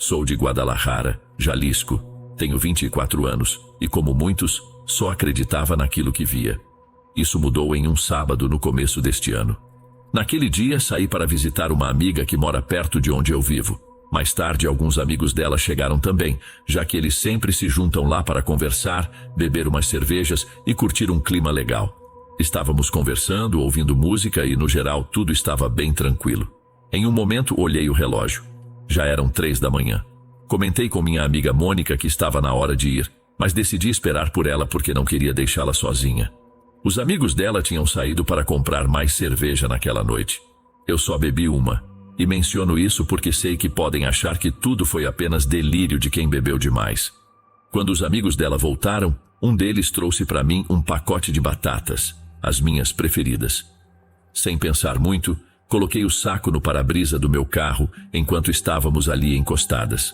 Sou de Guadalajara, Jalisco, tenho 24 anos e, como muitos, só acreditava naquilo que via. Isso mudou em um sábado no começo deste ano. Naquele dia, saí para visitar uma amiga que mora perto de onde eu vivo. Mais tarde, alguns amigos dela chegaram também, já que eles sempre se juntam lá para conversar, beber umas cervejas e curtir um clima legal. Estávamos conversando, ouvindo música e, no geral, tudo estava bem tranquilo. Em um momento, olhei o relógio. Já eram 3 da manhã. Comentei com minha amiga Mônica que estava na hora de ir, mas decidi esperar por ela porque não queria deixá-la sozinha. Os amigos dela tinham saído para comprar mais cerveja naquela noite. Eu só bebi uma, e menciono isso porque sei que podem achar que tudo foi apenas delírio de quem bebeu demais. Quando os amigos dela voltaram, um deles trouxe para mim um pacote de batatas, as minhas preferidas. Sem pensar muito, coloquei o saco no para-brisa do meu carro enquanto estávamos ali encostadas.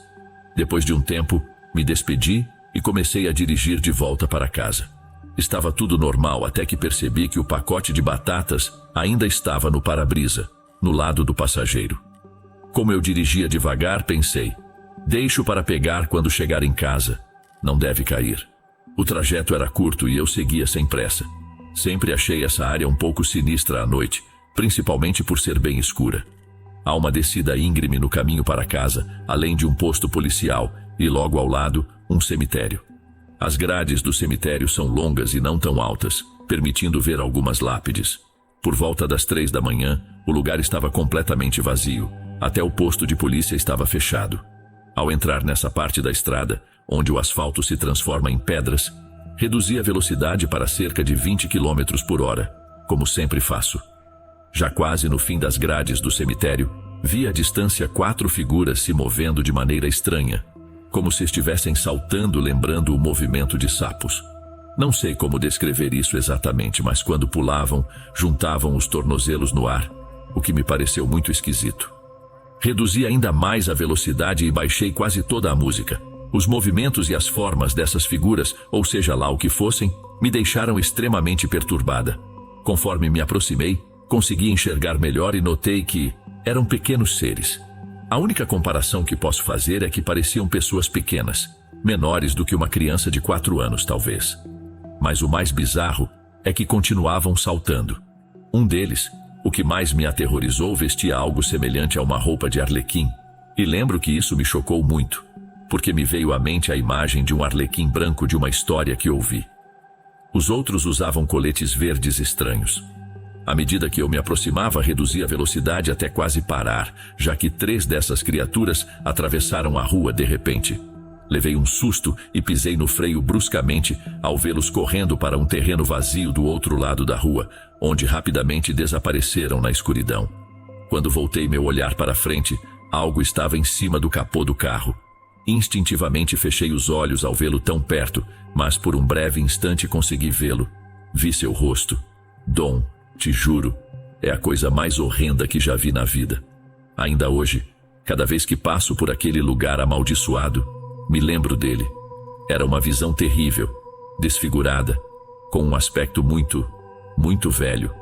Depois de um tempo, me despedi e comecei a dirigir de volta para casa. Estava tudo normal até que percebi que o pacote de batatas ainda estava no para-brisa, no lado do passageiro. Como eu dirigia devagar, pensei, deixo para pegar quando chegar em casa. Não deve cair. O trajeto era curto e eu seguia sem pressa. Sempre achei essa área um pouco sinistra à noite, principalmente por ser bem escura. Há uma descida íngreme no caminho para casa, além de um posto policial e logo ao lado, um cemitério. As grades do cemitério são longas e não tão altas, permitindo ver algumas lápides. Por volta das 3 da manhã, o lugar estava completamente vazio. Até o posto de polícia estava fechado. Ao entrar nessa parte da estrada, onde o asfalto se transforma em pedras, reduzi a velocidade para cerca de 20 km por hora, como sempre faço. Já quase no fim das grades do cemitério, vi à distância 4 figuras se movendo de maneira estranha, como se estivessem saltando, lembrando o movimento de sapos. Não sei como descrever isso exatamente, mas quando pulavam, juntavam os tornozelos no ar, o que me pareceu muito esquisito. Reduzi ainda mais a velocidade e baixei quase toda a música. Os movimentos e as formas dessas figuras, ou seja lá o que fossem, me deixaram extremamente perturbada. Conforme me aproximei, consegui enxergar melhor e notei que eram pequenos seres. A única comparação que posso fazer é que pareciam pessoas pequenas, menores do que uma criança de 4 anos, talvez. Mas o mais bizarro é que continuavam saltando. Um deles, o que mais me aterrorizou, vestia algo semelhante a uma roupa de arlequim, e lembro que isso me chocou muito, porque me veio à mente a imagem de um arlequim branco de uma história que ouvi. Os outros usavam coletes verdes estranhos. À medida que eu me aproximava, reduzi a velocidade até quase parar, já que 3 dessas criaturas atravessaram a rua de repente. Levei um susto e pisei no freio bruscamente ao vê-los correndo para um terreno vazio do outro lado da rua, onde rapidamente desapareceram na escuridão. Quando voltei meu olhar para frente, algo estava em cima do capô do carro. Instintivamente fechei os olhos ao vê-lo tão perto, mas por um breve instante consegui vê-lo. Vi seu rosto. Dom, te juro, é a coisa mais horrenda que já vi na vida. Ainda hoje, cada vez que passo por aquele lugar amaldiçoado, me lembro dele. Era uma visão terrível, desfigurada, com um aspecto muito velho.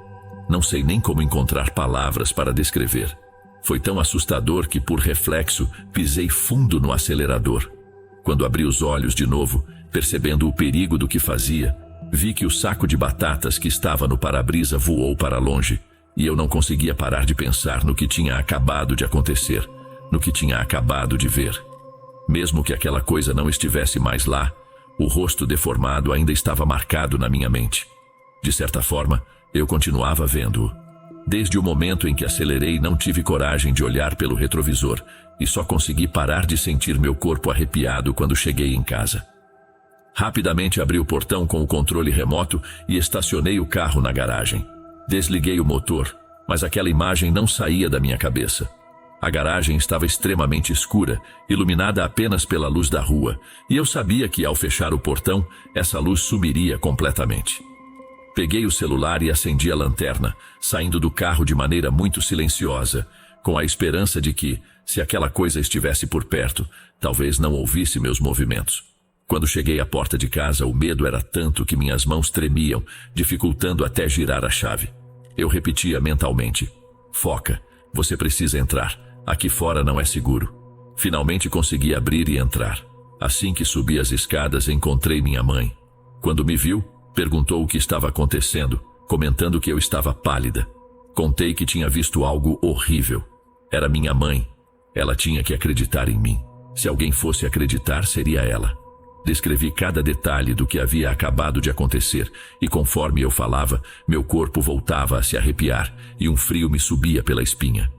Não sei nem como encontrar palavras para descrever. Foi tão assustador que, por reflexo, pisei fundo no acelerador. Quando abri os olhos de novo, percebendo o perigo do que fazia, vi que o saco de batatas que estava no para-brisa voou para longe, e eu não conseguia parar de pensar no que tinha acabado de acontecer, no que tinha acabado de ver. Mesmo que aquela coisa não estivesse mais lá, o rosto deformado ainda estava marcado na minha mente. De certa forma, eu continuava vendo-o. Desde o momento em que acelerei, não tive coragem de olhar pelo retrovisor e só consegui parar de sentir meu corpo arrepiado quando cheguei em casa. Rapidamente abri o portão com o controle remoto e estacionei o carro na garagem. Desliguei o motor, mas aquela imagem não saía da minha cabeça. A garagem estava extremamente escura, iluminada apenas pela luz da rua, e eu sabia que ao fechar o portão, essa luz sumiria completamente. Peguei o celular e acendi a lanterna, saindo do carro de maneira muito silenciosa, com a esperança de que, se aquela coisa estivesse por perto, talvez não ouvisse meus movimentos. Quando cheguei à porta de casa, o medo era tanto que minhas mãos tremiam, dificultando até girar a chave. Eu repetia mentalmente: "Foca, você precisa entrar. Aqui fora não é seguro." Finalmente consegui abrir e entrar. Assim que subi as escadas, encontrei minha mãe. Quando me viu, perguntou o que estava acontecendo, comentando que eu estava pálida. Contei que tinha visto algo horrível. Era minha mãe. Ela tinha que acreditar em mim. Se alguém fosse acreditar, seria ela. Descrevi cada detalhe do que havia acabado de acontecer, e conforme eu falava, meu corpo voltava a se arrepiar e um frio me subia pela espinha.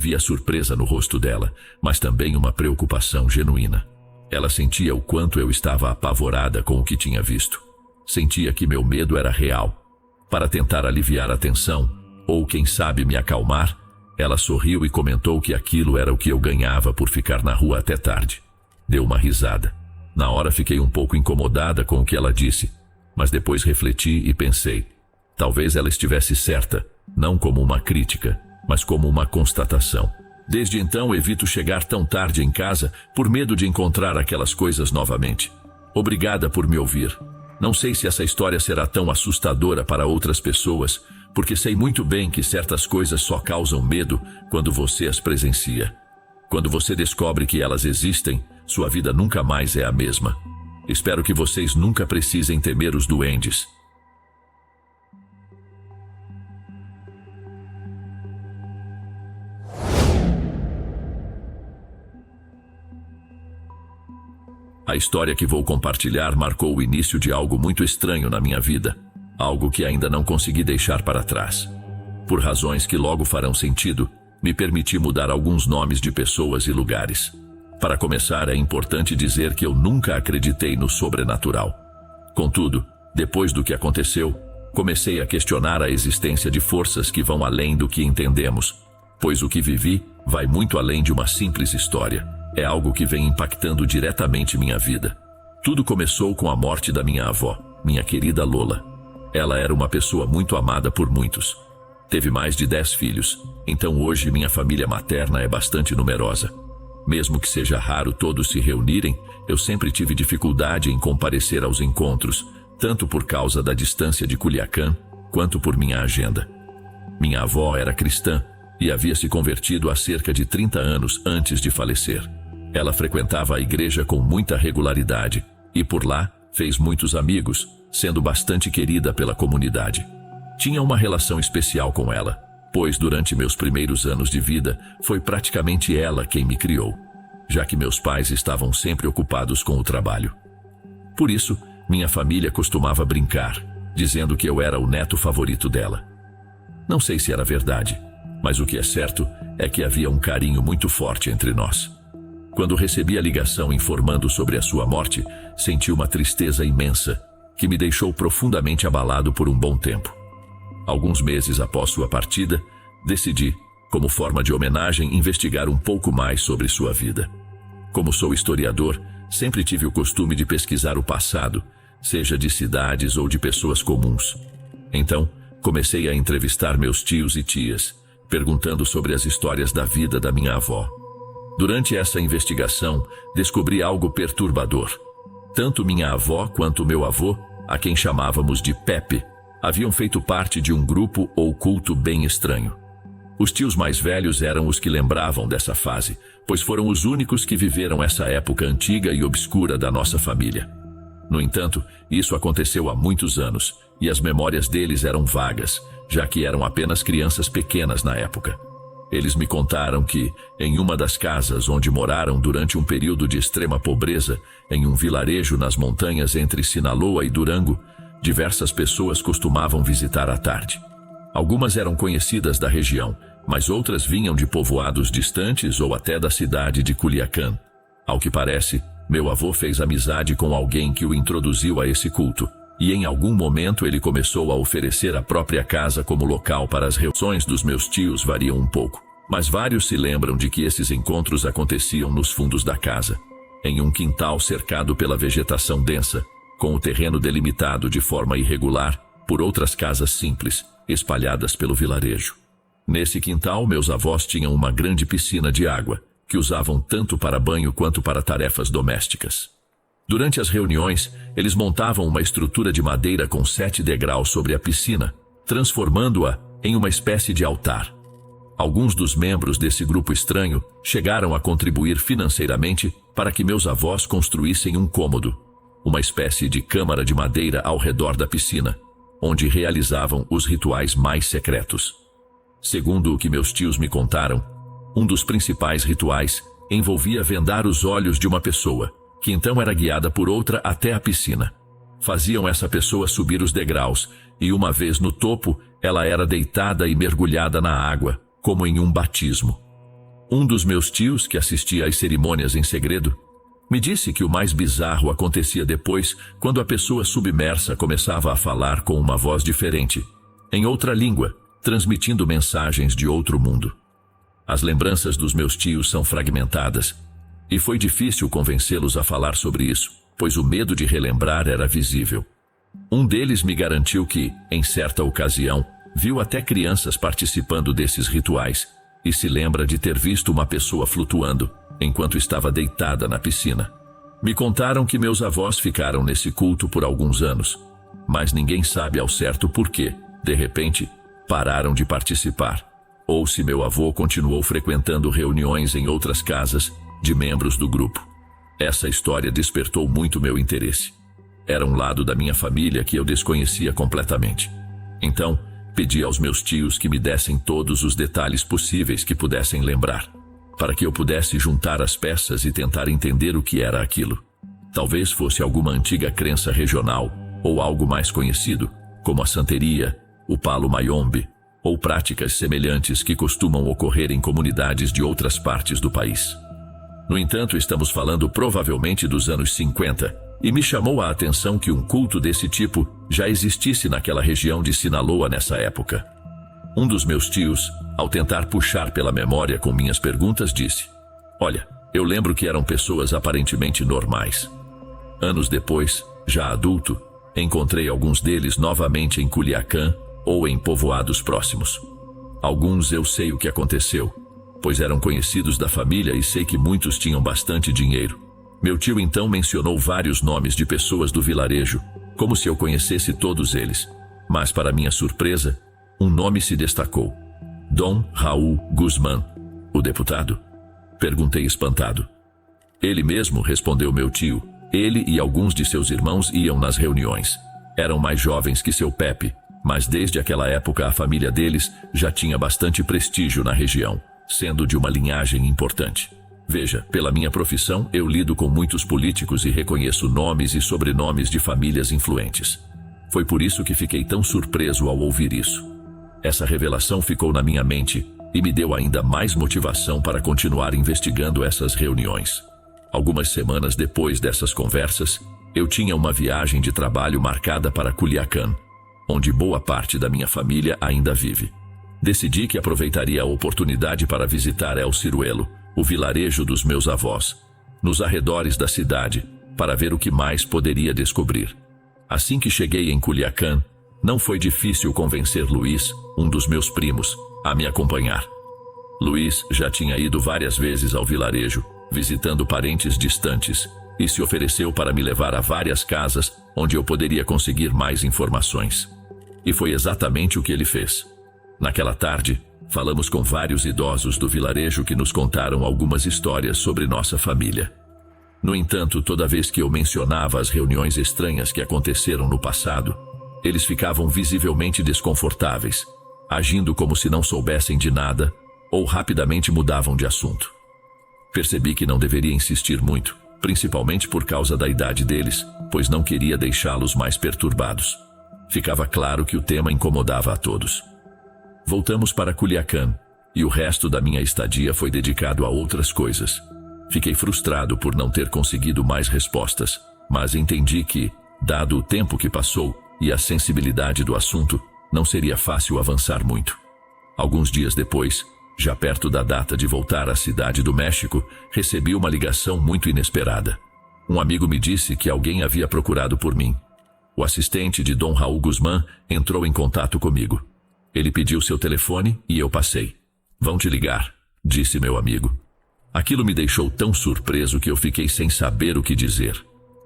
Vi a surpresa no rosto dela, mas também uma preocupação genuína. Ela sentia o quanto eu estava apavorada com o que tinha visto. Sentia que meu medo era real. Para tentar aliviar a tensão, ou quem sabe me acalmar, ela sorriu e comentou que aquilo era o que eu ganhava por ficar na rua até tarde. Deu uma risada. Na hora fiquei um pouco incomodada com o que ela disse, mas depois refleti e pensei, talvez ela estivesse certa, não como uma crítica, mas como uma constatação. Desde então evito chegar tão tarde em casa por medo de encontrar aquelas coisas novamente. Obrigada por me ouvir. Não sei se essa história será tão assustadora para outras pessoas, porque sei muito bem que certas coisas só causam medo quando você as presencia. Quando você descobre que elas existem, sua vida nunca mais é a mesma. Espero que vocês nunca precisem temer os duendes. A história que vou compartilhar marcou o início de algo muito estranho na minha vida, algo que ainda não consegui deixar para trás. Por razões que logo farão sentido, me permiti mudar alguns nomes de pessoas e lugares. Para começar, é importante dizer que eu nunca acreditei no sobrenatural. Contudo, depois do que aconteceu, comecei a questionar a existência de forças que vão além do que entendemos, pois o que vivi vai muito além de uma simples história. É algo que vem impactando diretamente minha vida. Tudo começou com a morte da minha avó, minha querida Lola. Ela era uma pessoa muito amada por muitos. Teve mais de 10 filhos, então hoje minha família materna é bastante numerosa. Mesmo que seja raro todos se reunirem, eu sempre tive dificuldade em comparecer aos encontros, tanto por causa da distância de Culiacán, quanto por minha agenda. Minha avó era cristã e havia se convertido há cerca de 30 anos antes de falecer. Ela frequentava a igreja com muita regularidade e por lá fez muitos amigos, sendo bastante querida pela comunidade. Tinha uma relação especial com ela, pois durante meus primeiros anos de vida foi praticamente ela quem me criou, já que meus pais estavam sempre ocupados com o trabalho. Por isso, minha família costumava brincar, dizendo que eu era o neto favorito dela. Não sei se era verdade, mas o que é certo é que havia um carinho muito forte entre nós. Quando recebi a ligação informando sobre a sua morte, senti uma tristeza imensa, que me deixou profundamente abalado por um bom tempo. Alguns meses após sua partida, decidi, como forma de homenagem, investigar um pouco mais sobre sua vida. Como sou historiador, sempre tive o costume de pesquisar o passado, seja de cidades ou de pessoas comuns. Então, comecei a entrevistar meus tios e tias, perguntando sobre as histórias da vida da minha avó. Durante essa investigação, descobri algo perturbador. Tanto minha avó quanto meu avô, a quem chamávamos de Pepe, haviam feito parte de um grupo ou culto bem estranho. Os tios mais velhos eram os que lembravam dessa fase, pois foram os únicos que viveram essa época antiga e obscura da nossa família. No entanto, isso aconteceu há muitos anos, e as memórias deles eram vagas, já que eram apenas crianças pequenas na época. Eles me contaram que, em uma das casas onde moraram durante um período de extrema pobreza, em um vilarejo nas montanhas entre Sinaloa e Durango, diversas pessoas costumavam visitar à tarde. Algumas eram conhecidas da região, mas outras vinham de povoados distantes ou até da cidade de Culiacán. Ao que parece, meu avô fez amizade com alguém que o introduziu a esse culto, e em algum momento ele começou a oferecer a própria casa como local para as reuniões dos meus tios. Variam um pouco, mas vários se lembram de que esses encontros aconteciam nos fundos da casa, em um quintal cercado pela vegetação densa, com o terreno delimitado de forma irregular por outras casas simples, espalhadas pelo vilarejo. Nesse quintal, meus avós tinham uma grande piscina de água, que usavam tanto para banho quanto para tarefas domésticas. Durante as reuniões, eles montavam uma estrutura de madeira com 7 degraus sobre a piscina, transformando-a em uma espécie de altar. Alguns dos membros desse grupo estranho chegaram a contribuir financeiramente para que meus avós construíssem um cômodo, uma espécie de câmara de madeira ao redor da piscina, onde realizavam os rituais mais secretos. Segundo o que meus tios me contaram, um dos principais rituais envolvia vendar os olhos de uma pessoa, que então era guiada por outra até a piscina. Faziam essa pessoa subir os degraus, e uma vez no topo, ela era deitada e mergulhada na água, como em um batismo. Um dos meus tios, que assistia às cerimônias em segredo, me disse que o mais bizarro acontecia depois, quando a pessoa submersa começava a falar com uma voz diferente, em outra língua, transmitindo mensagens de outro mundo. As lembranças dos meus tios são fragmentadas, e foi difícil convencê-los a falar sobre isso, pois o medo de relembrar era visível. Um deles me garantiu que, em certa ocasião, viu até crianças participando desses rituais, e se lembra de ter visto uma pessoa flutuando, enquanto estava deitada na piscina. Me contaram que meus avós ficaram nesse culto por alguns anos, mas ninguém sabe ao certo por que, de repente, pararam de participar, ou se meu avô continuou frequentando reuniões em outras casas de membros do grupo. Essa história despertou muito meu interesse. Era um lado da minha família que eu desconhecia completamente. Então, pedi aos meus tios que me dessem todos os detalhes possíveis que pudessem lembrar, para que eu pudesse juntar as peças e tentar entender o que era aquilo. Talvez fosse alguma antiga crença regional, ou algo mais conhecido, como a santeria, o palo mayombe, ou práticas semelhantes que costumam ocorrer em comunidades de outras partes do país. No entanto, estamos falando provavelmente dos anos 50, e me chamou a atenção que um culto desse tipo já existisse naquela região de Sinaloa nessa época. Um dos meus tios, ao tentar puxar pela memória com minhas perguntas, disse: "Olha, eu lembro que eram pessoas aparentemente normais. Anos depois, já adulto, encontrei alguns deles novamente em Culiacán ou em povoados próximos. Alguns eu sei o que aconteceu, pois eram conhecidos da família e sei que muitos tinham bastante dinheiro. Meu tio então mencionou vários nomes de pessoas do vilarejo, como se eu conhecesse todos eles. Mas, para minha surpresa, um nome se destacou. Dom Raul Guzmán, o deputado? Perguntei espantado. Ele mesmo, respondeu meu tio. Ele e alguns de seus irmãos iam nas reuniões. Eram mais jovens que seu Pepe, mas desde aquela época a família deles já tinha bastante prestígio na região, sendo de uma linhagem importante. Veja, pela minha profissão, eu lido com muitos políticos e reconheço nomes e sobrenomes de famílias influentes. Foi por isso que fiquei tão surpreso ao ouvir isso. Essa revelação ficou na minha mente e me deu ainda mais motivação para continuar investigando essas reuniões. Algumas semanas depois dessas conversas, eu tinha uma viagem de trabalho marcada para Culiacán, onde boa parte da minha família ainda vive. Decidi que aproveitaria a oportunidade para visitar El Ciruelo, o vilarejo dos meus avós, nos arredores da cidade, para ver o que mais poderia descobrir. Assim que cheguei em Culiacán, não foi difícil convencer Luiz, um dos meus primos, a me acompanhar. Luiz já tinha ido várias vezes ao vilarejo, visitando parentes distantes, e se ofereceu para me levar a várias casas onde eu poderia conseguir mais informações. E foi exatamente o que ele fez. Naquela tarde, falamos com vários idosos do vilarejo que nos contaram algumas histórias sobre nossa família. No entanto, toda vez que eu mencionava as reuniões estranhas que aconteceram no passado, eles ficavam visivelmente desconfortáveis, agindo como se não soubessem de nada, ou rapidamente mudavam de assunto. Percebi que não deveria insistir muito, principalmente por causa da idade deles, pois não queria deixá-los mais perturbados. Ficava claro que o tema incomodava a todos. Voltamos para Culiacán, e o resto da minha estadia foi dedicado a outras coisas. Fiquei frustrado por não ter conseguido mais respostas, mas entendi que, dado o tempo que passou e a sensibilidade do assunto, não seria fácil avançar muito. Alguns dias depois, já perto da data de voltar à cidade do México, recebi uma ligação muito inesperada. Um amigo me disse que alguém havia procurado por mim. O assistente de Dom Raul Guzmán entrou em contato comigo. Ele pediu seu telefone e eu passei. "Vão te ligar", disse meu amigo. Aquilo me deixou tão surpreso que eu fiquei sem saber o que dizer.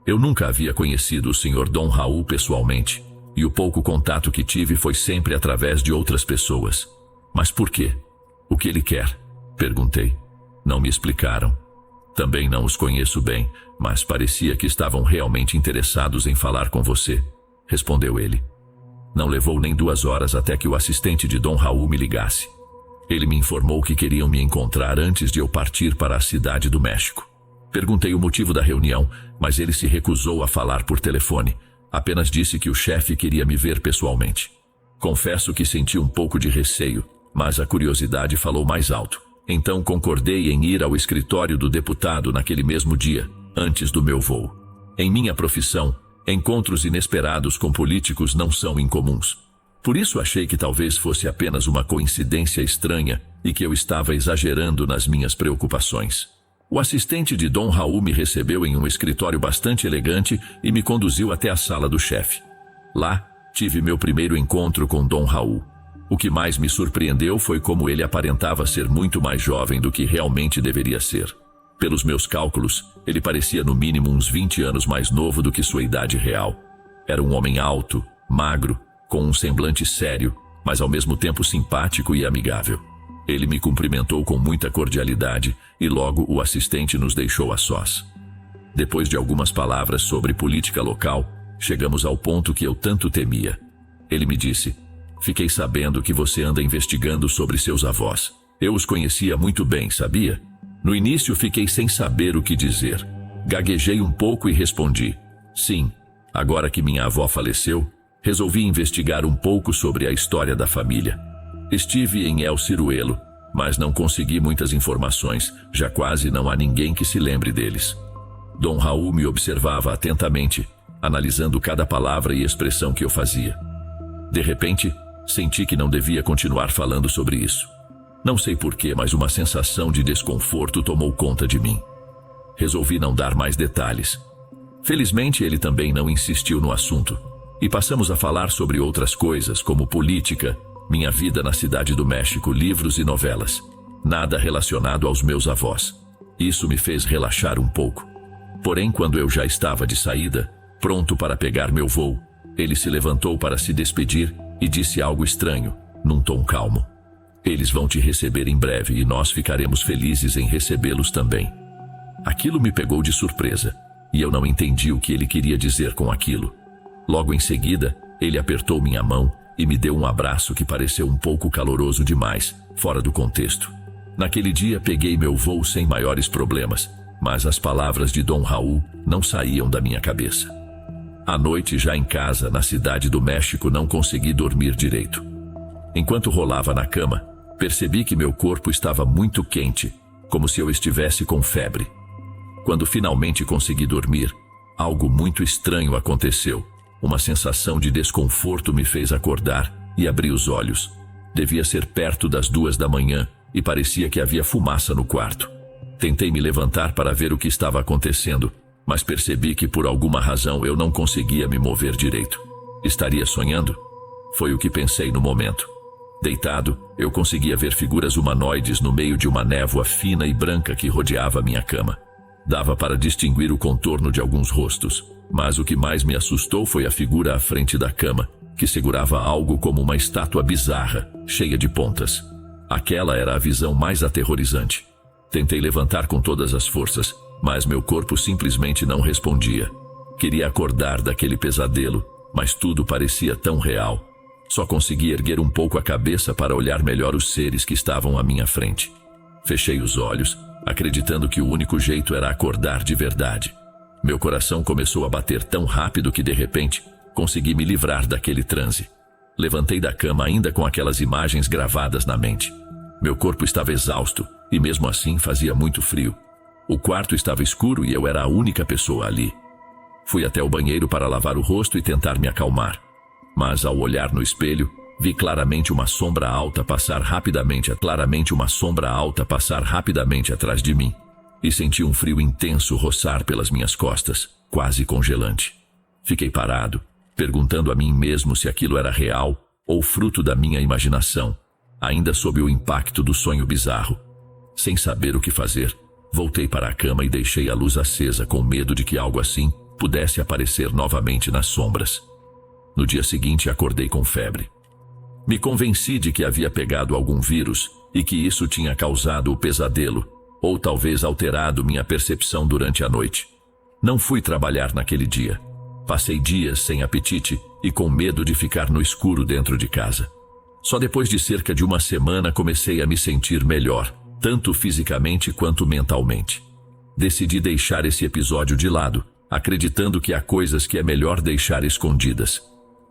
Eu nunca havia conhecido o Sr. Dom Raul pessoalmente, e o pouco contato que tive foi sempre através de outras pessoas. Mas por quê? O que ele quer? Perguntei. Não me explicaram. Também não os conheço bem, mas parecia que estavam realmente interessados em falar com você, respondeu ele. Não levou nem 2 horas até que o assistente de Dom Raul me ligasse. Ele me informou que queriam me encontrar antes de eu partir para a cidade do México. Perguntei o motivo da reunião, mas ele se recusou a falar por telefone. Apenas disse que o chefe queria me ver pessoalmente. Confesso que senti um pouco de receio, mas a curiosidade falou mais alto. Então concordei em ir ao escritório do deputado naquele mesmo dia, antes do meu voo. Em minha profissão, encontros inesperados com políticos não são incomuns. Por isso achei que talvez fosse apenas uma coincidência estranha e que eu estava exagerando nas minhas preocupações. O assistente de Dom Raul me recebeu em um escritório bastante elegante e me conduziu até a sala do chefe. Lá, tive meu primeiro encontro com Dom Raul. O que mais me surpreendeu foi como ele aparentava ser muito mais jovem do que realmente deveria ser. Pelos meus cálculos, ele parecia no mínimo uns 20 anos mais novo do que sua idade real. Era um homem alto, magro, com um semblante sério, mas ao mesmo tempo simpático e amigável. Ele me cumprimentou com muita cordialidade e logo o assistente nos deixou a sós. Depois de algumas palavras sobre política local, chegamos ao ponto que eu tanto temia. Ele me disse: "Fiquei sabendo que você anda investigando sobre seus avós. Eu os conhecia muito bem, sabia?" No início fiquei sem saber o que dizer. Gaguejei um pouco e respondi: "Sim, agora que minha avó faleceu, resolvi investigar um pouco sobre a história da família. Estive em El Ciruelo, mas não consegui muitas informações, já quase não há ninguém que se lembre deles." Dom Raul me observava atentamente, analisando cada palavra e expressão que eu fazia. De repente, senti que não devia continuar falando sobre isso. Não sei porquê, mas uma sensação de desconforto tomou conta de mim. Resolvi não dar mais detalhes. Felizmente, ele também não insistiu no assunto, e passamos a falar sobre outras coisas, como política, minha vida na cidade do México, livros e novelas. Nada relacionado aos meus avós. Isso me fez relaxar um pouco. Porém, quando eu já estava de saída, pronto para pegar meu voo, ele se levantou para se despedir e disse algo estranho, num tom calmo: "Eles vão te receber em breve e nós ficaremos felizes em recebê-los também." Aquilo me pegou de surpresa, e eu não entendi o que ele queria dizer com aquilo. Logo em seguida, ele apertou minha mão e me deu um abraço que pareceu um pouco caloroso demais, fora do contexto. Naquele dia peguei meu voo sem maiores problemas, mas as palavras de Dom Raul não saíam da minha cabeça. À noite, já em casa, na cidade do México, não consegui dormir direito. Enquanto rolava na cama, percebi que meu corpo estava muito quente, como se eu estivesse com febre. Quando finalmente consegui dormir, algo muito estranho aconteceu. Uma sensação de desconforto me fez acordar e abri os olhos. Devia ser perto das 2 da manhã e parecia que havia fumaça no quarto. Tentei me levantar para ver o que estava acontecendo, mas percebi que por alguma razão eu não conseguia me mover direito. Estaria sonhando? Foi o que pensei no momento. Deitado, eu conseguia ver figuras humanoides no meio de uma névoa fina e branca que rodeava minha cama. Dava para distinguir o contorno de alguns rostos, mas o que mais me assustou foi a figura à frente da cama, que segurava algo como uma estátua bizarra, cheia de pontas. Aquela era a visão mais aterrorizante. Tentei levantar com todas as forças, mas meu corpo simplesmente não respondia. Queria acordar daquele pesadelo, mas tudo parecia tão real. Só consegui erguer um pouco a cabeça para olhar melhor os seres que estavam à minha frente. Fechei os olhos, acreditando que o único jeito era acordar de verdade. Meu coração começou a bater tão rápido que, de repente, consegui me livrar daquele transe. Levantei da cama ainda com aquelas imagens gravadas na mente. Meu corpo estava exausto e mesmo assim fazia muito frio. O quarto estava escuro e eu era a única pessoa ali. Fui até o banheiro para lavar o rosto e tentar me acalmar. Mas ao olhar no espelho, vi claramente uma sombra alta passar rapidamente atrás de mim. E senti um frio intenso roçar pelas minhas costas, quase congelante. Fiquei parado, perguntando a mim mesmo se aquilo era real ou fruto da minha imaginação, ainda sob o impacto do sonho bizarro. Sem saber o que fazer, voltei para a cama e deixei a luz acesa com medo de que algo assim pudesse aparecer novamente nas sombras. No dia seguinte acordei com febre. Me convenci de que havia pegado algum vírus e que isso tinha causado o pesadelo, ou talvez alterado minha percepção durante a noite. Não fui trabalhar naquele dia. Passei dias sem apetite e com medo de ficar no escuro dentro de casa. Só depois de cerca de uma semana comecei a me sentir melhor, tanto fisicamente quanto mentalmente. Decidi deixar esse episódio de lado, acreditando que há coisas que é melhor deixar escondidas.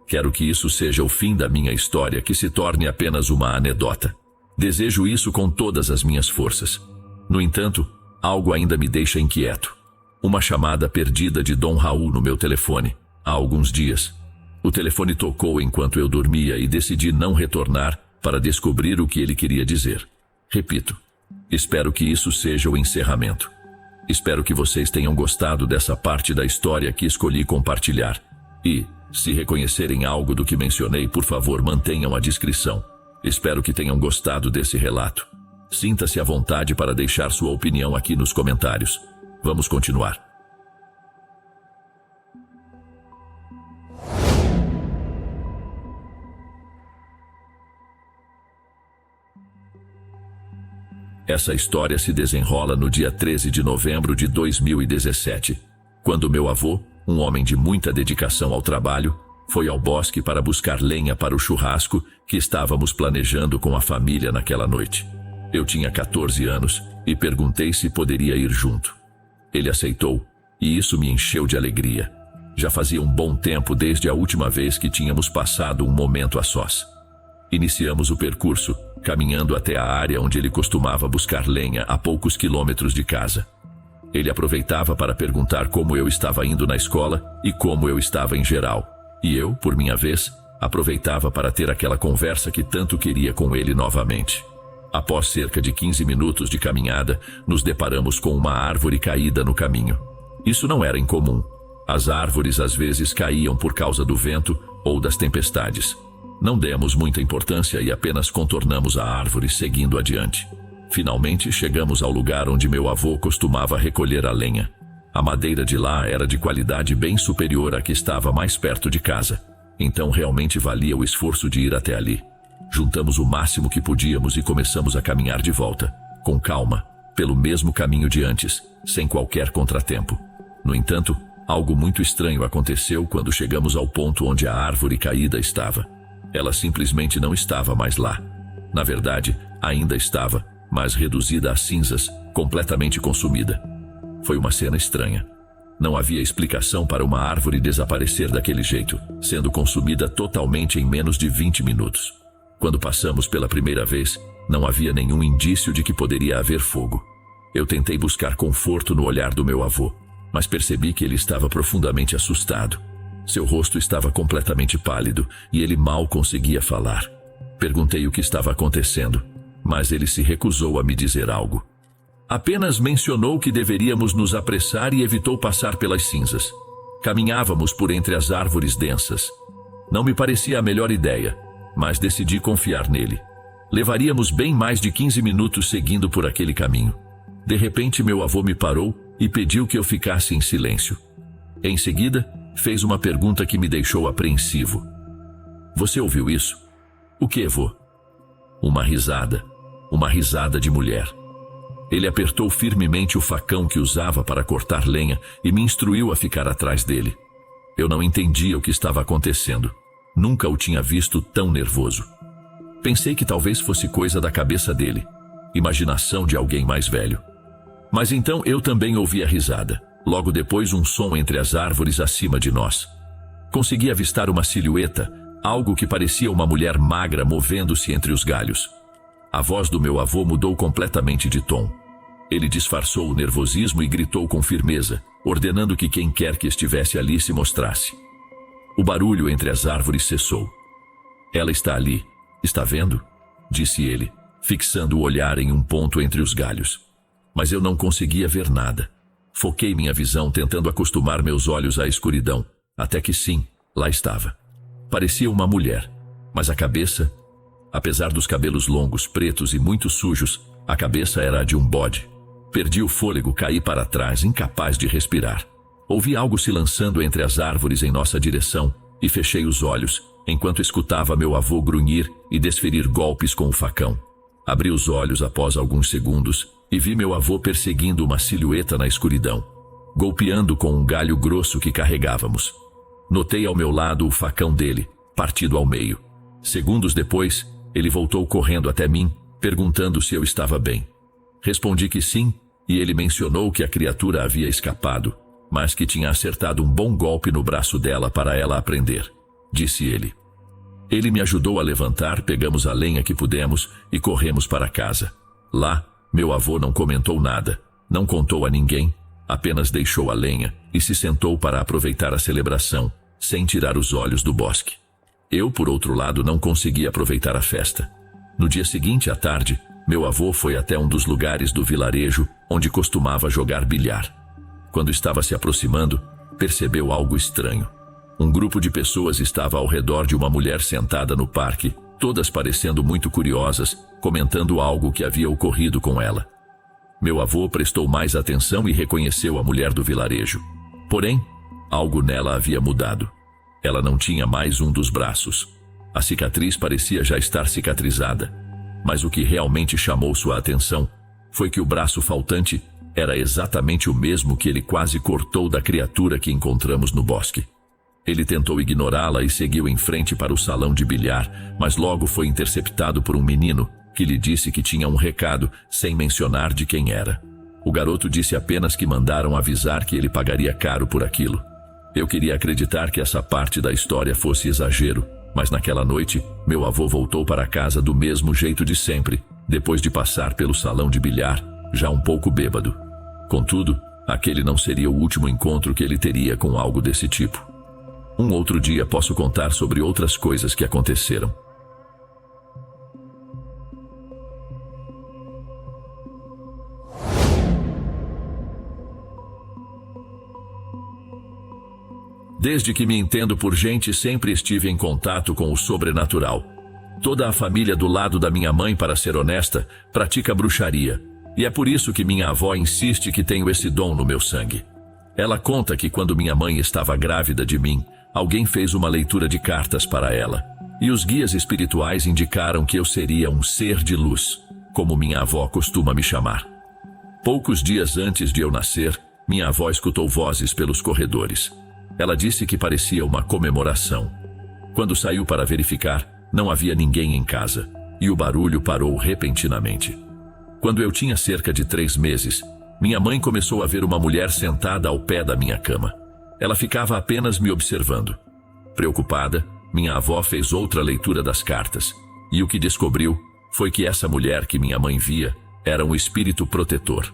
Quero que isso seja o fim da minha história, que se torne apenas uma anedota. Desejo isso com todas as minhas forças. No entanto, algo ainda me deixa inquieto. Uma chamada perdida de Dom Raul no meu telefone, há alguns dias. O telefone tocou enquanto eu dormia e decidi não retornar para descobrir o que ele queria dizer. Repito, espero que isso seja o encerramento. Espero que vocês tenham gostado dessa parte da história que escolhi compartilhar. E, se reconhecerem algo do que mencionei, por favor, mantenham a discrição. Espero que tenham gostado desse relato. Sinta-se à vontade para deixar sua opinião aqui nos comentários. Vamos continuar. Essa história se desenrola no dia 13 de novembro de 2017, quando meu avô, um homem de muita dedicação ao trabalho, foi ao bosque para buscar lenha para o churrasco que estávamos planejando com a família naquela noite. Eu tinha 14 anos e perguntei se poderia ir junto. Ele aceitou, e isso me encheu de alegria. Já fazia um bom tempo desde a última vez que tínhamos passado um momento a sós. Iniciamos o percurso, caminhando até a área onde ele costumava buscar lenha a poucos quilômetros de casa. Ele aproveitava para perguntar como eu estava indo na escola e como eu estava em geral. E eu, por minha vez, aproveitava para ter aquela conversa que tanto queria com ele novamente. Após cerca de 15 minutos de caminhada, nos deparamos com uma árvore caída no caminho. Isso não era incomum. As árvores às vezes caíam por causa do vento ou das tempestades. Não demos muita importância e apenas contornamos a árvore seguindo adiante. Finalmente chegamos ao lugar onde meu avô costumava recolher a lenha. A madeira de lá era de qualidade bem superior à que estava mais perto de casa. Então realmente valia o esforço de ir até ali. Juntamos o máximo que podíamos e começamos a caminhar de volta, com calma, pelo mesmo caminho de antes, sem qualquer contratempo. No entanto, algo muito estranho aconteceu quando chegamos ao ponto onde a árvore caída estava. Ela simplesmente não estava mais lá. Na verdade, ainda estava, mas reduzida a cinzas, completamente consumida. Foi uma cena estranha. Não havia explicação para uma árvore desaparecer daquele jeito, sendo consumida totalmente em menos de 20 minutos. Quando passamos pela primeira vez, não havia nenhum indício de que poderia haver fogo. Eu tentei buscar conforto no olhar do meu avô, mas percebi que ele estava profundamente assustado. Seu rosto estava completamente pálido e ele mal conseguia falar. Perguntei o que estava acontecendo, mas ele se recusou a me dizer algo. Apenas mencionou que deveríamos nos apressar e evitou passar pelas cinzas. Caminhávamos por entre as árvores densas. Não me parecia a melhor ideia, mas decidi confiar nele. Levaríamos bem mais de 15 minutos seguindo por aquele caminho. De repente, meu avô me parou e pediu que eu ficasse em silêncio. Em seguida, fez uma pergunta que me deixou apreensivo. Você ouviu isso? O que, vô? Uma risada de mulher. Ele apertou firmemente o facão que usava para cortar lenha e me instruiu a ficar atrás dele. Eu não entendia o que estava acontecendo. Nunca o tinha visto tão nervoso. Pensei que talvez fosse coisa da cabeça dele, imaginação de alguém mais velho. Mas então eu também ouvi a risada. Logo depois, um som entre as árvores acima de nós. Consegui avistar uma silhueta, algo que parecia uma mulher magra movendo-se entre os galhos. A voz do meu avô mudou completamente de tom. Ele disfarçou o nervosismo e gritou com firmeza, ordenando que quem quer que estivesse ali se mostrasse. O barulho entre as árvores cessou. Ela está ali, está vendo? Disse ele, fixando o olhar em um ponto entre os galhos. Mas eu não conseguia ver nada. Foquei minha visão tentando acostumar meus olhos à escuridão, até que sim, lá estava. Parecia uma mulher, mas a cabeça, apesar dos cabelos longos, pretos e muito sujos, a cabeça era a de um bode. Perdi o fôlego, caí para trás, incapaz de respirar. Ouvi algo se lançando entre as árvores em nossa direção e fechei os olhos, enquanto escutava meu avô grunhir e desferir golpes com o facão. Abri os olhos após alguns segundos e vi meu avô perseguindo uma silhueta na escuridão, golpeando com um galho grosso que carregávamos. Notei ao meu lado o facão dele, partido ao meio. Segundos depois, ele voltou correndo até mim, perguntando se eu estava bem. Respondi que sim, e ele mencionou que a criatura havia escapado, mas que tinha acertado um bom golpe no braço dela para ela aprender, disse ele. Ele me ajudou a levantar, pegamos a lenha que pudemos e corremos para casa. Lá, meu avô não comentou nada, não contou a ninguém, apenas deixou a lenha e se sentou para aproveitar a celebração, sem tirar os olhos do bosque. Eu, por outro lado, não consegui aproveitar a festa. No dia seguinte, à tarde, meu avô foi até um dos lugares do vilarejo onde costumava jogar bilhar. Quando estava se aproximando, percebeu algo estranho. Um grupo de pessoas estava ao redor de uma mulher sentada no parque, todas parecendo muito curiosas, comentando algo que havia ocorrido com ela. Meu avô prestou mais atenção e reconheceu a mulher do vilarejo. Porém, algo nela havia mudado. Ela não tinha mais um dos braços. A cicatriz parecia já estar cicatrizada. Mas o que realmente chamou sua atenção foi que o braço faltante era exatamente o mesmo que ele quase cortou da criatura que encontramos no bosque. Ele tentou ignorá-la e seguiu em frente para o salão de bilhar, mas logo foi interceptado por um menino que lhe disse que tinha um recado, sem mencionar de quem era. O garoto disse apenas que mandaram avisar que ele pagaria caro por aquilo. Eu queria acreditar que essa parte da história fosse exagero, mas naquela noite, meu avô voltou para casa do mesmo jeito de sempre, depois de passar pelo salão de bilhar, já um pouco bêbado. Contudo, aquele não seria o último encontro que ele teria com algo desse tipo. Um outro dia posso contar sobre outras coisas que aconteceram. Desde que me entendo por gente, sempre estive em contato com o sobrenatural. Toda a família do lado da minha mãe, para ser honesta, pratica bruxaria. E é por isso que minha avó insiste que tenho esse dom no meu sangue. Ela conta que quando minha mãe estava grávida de mim, alguém fez uma leitura de cartas para ela. E os guias espirituais indicaram que eu seria um ser de luz, como minha avó costuma me chamar. Poucos dias antes de eu nascer, minha avó escutou vozes pelos corredores. Ela disse que parecia uma comemoração. Quando saiu para verificar, não havia ninguém em casa, e o barulho parou repentinamente. Quando eu tinha cerca de 3 meses, minha mãe começou a ver uma mulher sentada ao pé da minha cama. Ela ficava apenas me observando. Preocupada, minha avó fez outra leitura das cartas, e o que descobriu foi que essa mulher que minha mãe via era um espírito protetor.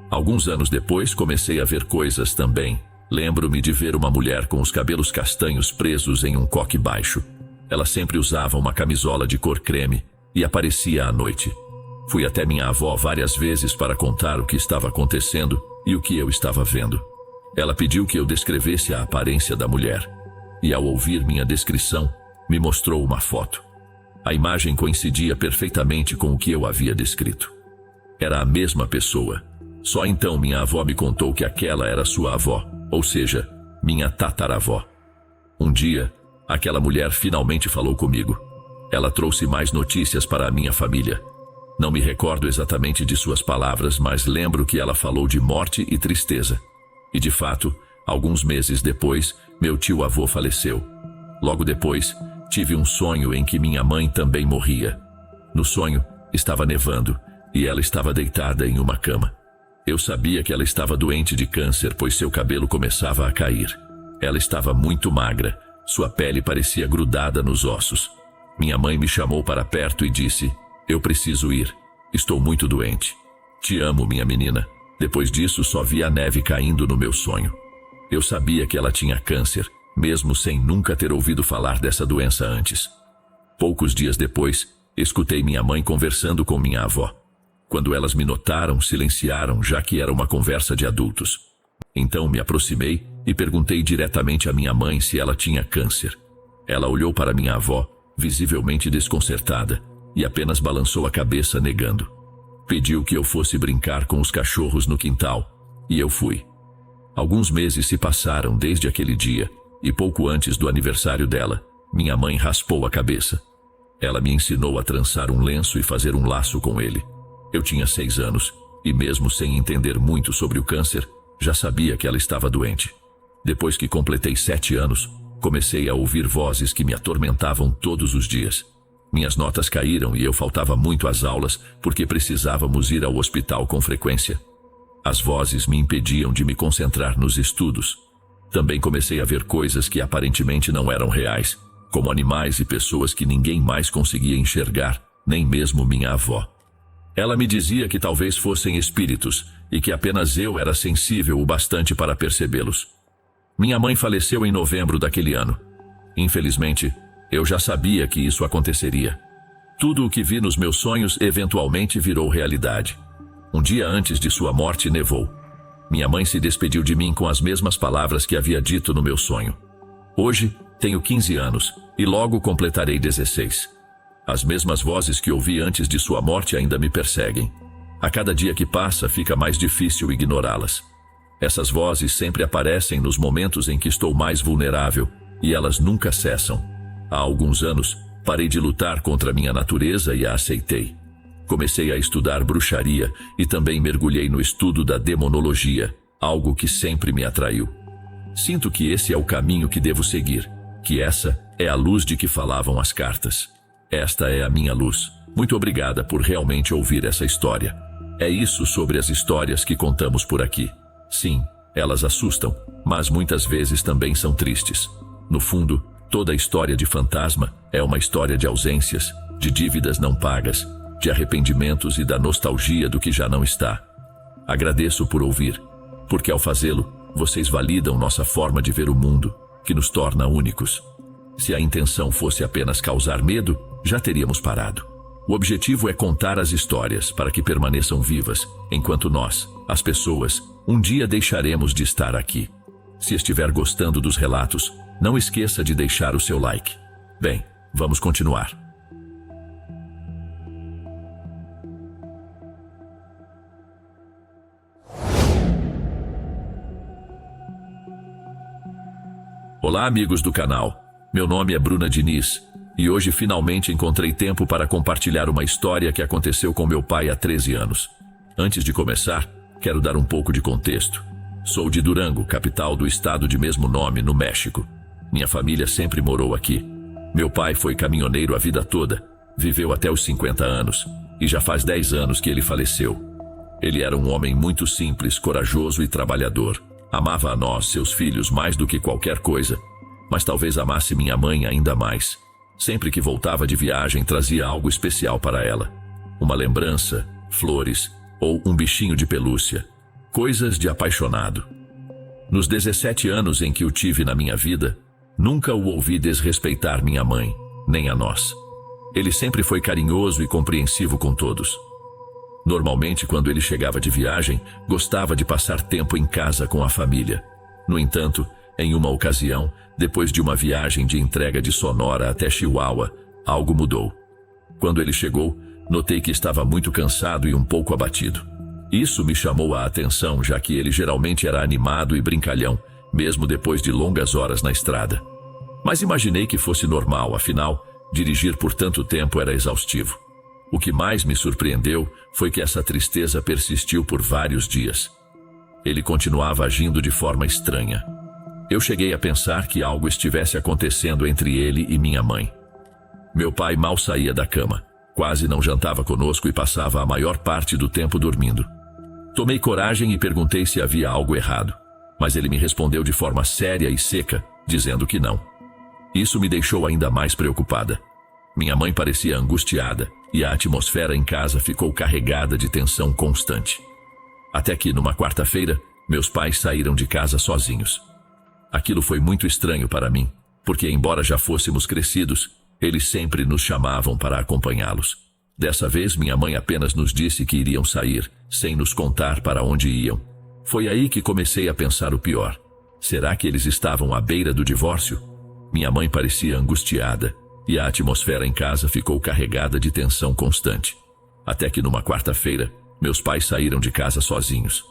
Alguns anos depois, comecei a ver coisas também. Lembro-me de ver uma mulher com os cabelos castanhos presos em um coque baixo. Ela sempre usava uma camisola de cor creme e aparecia à noite. Fui até minha avó várias vezes para contar o que estava acontecendo e o que eu estava vendo. Ela pediu que eu descrevesse a aparência da mulher, e ao ouvir minha descrição, me mostrou uma foto. A imagem coincidia perfeitamente com o que eu havia descrito. Era a mesma pessoa. Só então minha avó me contou que aquela era sua avó, ou seja, minha tataravó. Um dia, aquela mulher finalmente falou comigo. Ela trouxe mais notícias para a minha família. Não me recordo exatamente de suas palavras, mas lembro que ela falou de morte e tristeza. E de fato, alguns meses depois, meu tio-avô faleceu. Logo depois, tive um sonho em que minha mãe também morria. No sonho, estava nevando, e ela estava deitada em uma cama. Eu sabia que ela estava doente de câncer, pois seu cabelo começava a cair. Ela estava muito magra, sua pele parecia grudada nos ossos. Minha mãe me chamou para perto e disse: "Eu preciso ir. Estou muito doente. Te amo, minha menina." Depois disso, só vi a neve caindo no meu sonho. Eu sabia que ela tinha câncer, mesmo sem nunca ter ouvido falar dessa doença antes. Poucos dias depois, escutei minha mãe conversando com minha avó. Quando elas me notaram, silenciaram, já que era uma conversa de adultos. Então me aproximei e perguntei diretamente à minha mãe se ela tinha câncer. Ela olhou para minha avó, visivelmente desconcertada, e apenas balançou a cabeça negando. Pediu que eu fosse brincar com os cachorros no quintal, e eu fui. Alguns meses se passaram desde aquele dia, e pouco antes do aniversário dela, minha mãe raspou a cabeça. Ela me ensinou a trançar um lenço e fazer um laço com ele. Eu tinha 6 anos, e mesmo sem entender muito sobre o câncer, já sabia que ela estava doente. Depois que completei 7 anos, comecei a ouvir vozes que me atormentavam todos os dias. Minhas notas caíram e eu faltava muito às aulas porque precisávamos ir ao hospital com frequência. As vozes me impediam de me concentrar nos estudos. Também comecei a ver coisas que aparentemente não eram reais, como animais e pessoas que ninguém mais conseguia enxergar, nem mesmo minha avó. Ela me dizia que talvez fossem espíritos e que apenas eu era sensível o bastante para percebê-los. Minha mãe faleceu em novembro daquele ano. Infelizmente, eu já sabia que isso aconteceria. Tudo o que vi nos meus sonhos eventualmente virou realidade. Um dia antes de sua morte nevou. Minha mãe se despediu de mim com as mesmas palavras que havia dito no meu sonho. Hoje, tenho 15 anos e logo completarei 16. As mesmas vozes que ouvi antes de sua morte ainda me perseguem. A cada dia que passa, fica mais difícil ignorá-las. Essas vozes sempre aparecem nos momentos em que estou mais vulnerável e elas nunca cessam. Há alguns anos, parei de lutar contra minha natureza e a aceitei. Comecei a estudar bruxaria e também mergulhei no estudo da demonologia, algo que sempre me atraiu. Sinto que esse é o caminho que devo seguir, que essa é a luz de que falavam as cartas. Esta é a minha luz. Muito obrigada por realmente ouvir essa história. É isso sobre as histórias que contamos por aqui. Sim, elas assustam, mas muitas vezes também são tristes. No fundo, toda história de fantasma é uma história de ausências, de dívidas não pagas, de arrependimentos e da nostalgia do que já não está. Agradeço por ouvir, porque ao fazê-lo, vocês validam nossa forma de ver o mundo, que nos torna únicos. Se a intenção fosse apenas causar medo, já teríamos parado. O objetivo é contar as histórias para que permaneçam vivas, enquanto nós, as pessoas, um dia deixaremos de estar aqui. Se estiver gostando dos relatos, não esqueça de deixar o seu like. Bem, vamos continuar. Olá, amigos do canal. Meu nome é Bruna Diniz e hoje finalmente encontrei tempo para compartilhar uma história que aconteceu com meu pai há 13 anos. Antes de começar, quero dar um pouco de contexto. Sou de Durango, capital do estado de mesmo nome, no México. Minha família sempre morou aqui. Meu pai foi caminhoneiro a vida toda, viveu até os 50 anos e já faz 10 anos que ele faleceu. Ele era um homem muito simples, corajoso e trabalhador. Amava a nós, seus filhos, mais do que qualquer coisa, mas talvez amasse minha mãe ainda mais. Sempre que voltava de viagem, trazia algo especial para ela. Uma lembrança, flores ou um bichinho de pelúcia. Coisas de apaixonado. Nos 17 anos em que o tive na minha vida, nunca o ouvi desrespeitar minha mãe, nem a nós. Ele sempre foi carinhoso e compreensivo com todos. Normalmente, quando ele chegava de viagem, gostava de passar tempo em casa com a família. No entanto, em uma ocasião, depois de uma viagem de entrega de Sonora até Chihuahua, algo mudou. Quando ele chegou, notei que estava muito cansado e um pouco abatido. Isso me chamou a atenção, já que ele geralmente era animado e brincalhão, mesmo depois de longas horas na estrada. Mas imaginei que fosse normal, afinal, dirigir por tanto tempo era exaustivo. O que mais me surpreendeu foi que essa tristeza persistiu por vários dias. Ele continuava agindo de forma estranha. Eu cheguei a pensar que algo estivesse acontecendo entre ele e minha mãe. Meu pai mal saía da cama, quase não jantava conosco e passava a maior parte do tempo dormindo. Tomei coragem e perguntei se havia algo errado, mas ele me respondeu de forma séria e seca, dizendo que não. Isso me deixou ainda mais preocupada. Minha mãe parecia angustiada e a atmosfera em casa ficou carregada de tensão constante. Até que, numa quarta-feira, meus pais saíram de casa sozinhos. Aquilo foi muito estranho para mim, porque embora já fôssemos crescidos, eles sempre nos chamavam para acompanhá-los. Dessa vez, minha mãe apenas nos disse que iriam sair, sem nos contar para onde iam. Foi aí que comecei a pensar o pior. Será que eles estavam à beira do divórcio? Minha mãe parecia angustiada, e a atmosfera em casa ficou carregada de tensão constante. Até que numa quarta-feira, meus pais saíram de casa sozinhos.